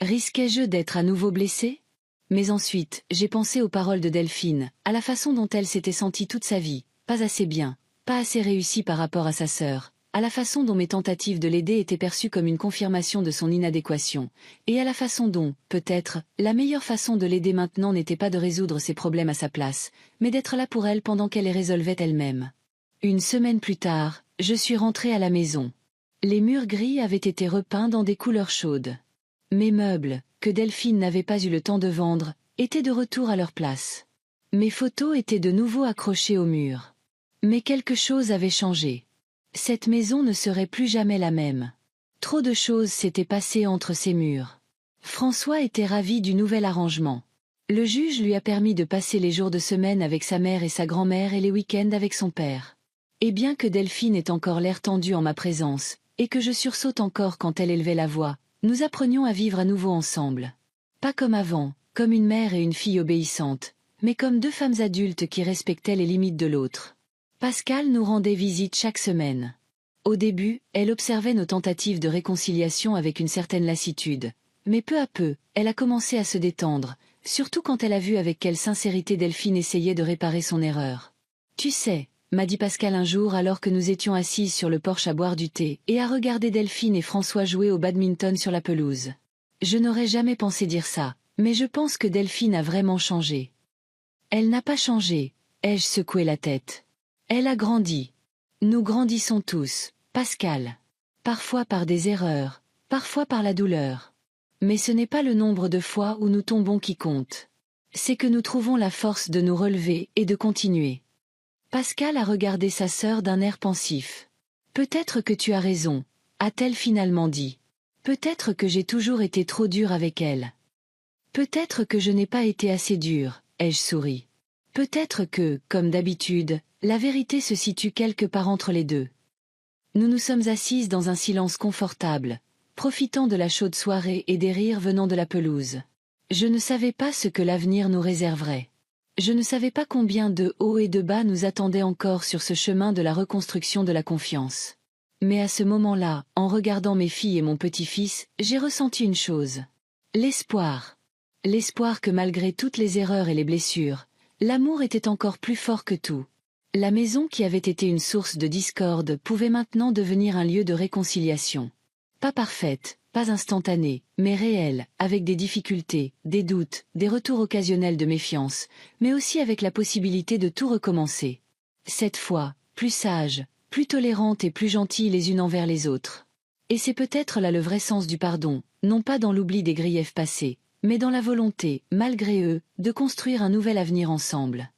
Speaker 1: Risquais-je d'être à nouveau blessée? Mais ensuite, j'ai pensé aux paroles de Delphine, à la façon dont elle s'était sentie toute sa vie, pas assez bien, pas assez réussie par rapport à sa sœur, à la façon dont mes tentatives de l'aider étaient perçues comme une confirmation de son inadéquation, et à la façon dont, peut-être, la meilleure façon de l'aider maintenant n'était pas de résoudre ses problèmes à sa place, mais d'être là pour elle pendant qu'elle les résolvait elle-même. Une semaine plus tard, je suis rentrée à la maison. Les murs gris avaient été repeints dans des couleurs chaudes. Mes meubles, que Delphine n'avait pas eu le temps de vendre, étaient de retour à leur place. Mes photos étaient de nouveau accrochées au mur. Mais quelque chose avait changé. Cette maison ne serait plus jamais la même. Trop de choses s'étaient passées entre ces murs. François était ravi du nouvel arrangement. Le juge lui a permis de passer les jours de semaine avec sa mère et sa grand-mère et les week-ends avec son père. Et bien que Delphine ait encore l'air tendu en ma présence, et que je sursaute encore quand elle élevait la voix, nous apprenions à vivre à nouveau ensemble. Pas comme avant, comme une mère et une fille obéissantes, mais comme deux femmes adultes qui respectaient les limites de l'autre. Pascal nous rendait visite chaque semaine. Au début, elle observait nos tentatives de réconciliation avec une certaine lassitude, mais peu à peu, elle a commencé à se détendre, surtout quand elle a vu avec quelle sincérité Delphine essayait de réparer son erreur. Tu sais, m'a dit Pascal un jour alors que nous étions assises sur le porche à boire du thé et à regarder Delphine et François jouer au badminton sur la pelouse. Je n'aurais jamais pensé dire ça, mais je pense que Delphine a vraiment changé. Elle n'a pas changé, ai-je secoué la tête. Elle a grandi. Nous grandissons tous, Pascal. Parfois par des erreurs, parfois par la douleur. Mais ce n'est pas le nombre de fois où nous tombons qui compte. C'est que nous trouvons la force de nous relever et de continuer. Pascal a regardé sa sœur d'un air pensif. Peut-être que tu as raison, a-t-elle finalement dit. Peut-être que j'ai toujours été trop dure avec elle. Peut-être que je n'ai pas été assez dure, ai-je souri. Peut-être que, comme d'habitude, la vérité se situe quelque part entre les deux. Nous nous sommes assises dans un silence confortable, profitant de la chaude soirée et des rires venant de la pelouse. Je ne savais pas ce que l'avenir nous réserverait. Je ne savais pas combien de hauts et de bas nous attendaient encore sur ce chemin de la reconstruction de la confiance. Mais à ce moment-là, en regardant mes filles et mon petit-fils, j'ai ressenti une chose. L'espoir. L'espoir que malgré toutes les erreurs et les blessures, l'amour était encore plus fort que tout. La maison qui avait été une source de discorde pouvait maintenant devenir un lieu de réconciliation. Pas parfaite, pas instantanée, mais réelle, avec des difficultés, des doutes, des retours occasionnels de méfiance, mais aussi avec la possibilité de tout recommencer. Cette fois, plus sage, plus tolérante et plus gentille les unes envers les autres. Et c'est peut-être là le vrai sens du pardon, non pas dans l'oubli des griefs passés, mais dans la volonté, malgré eux, de construire un nouvel avenir ensemble.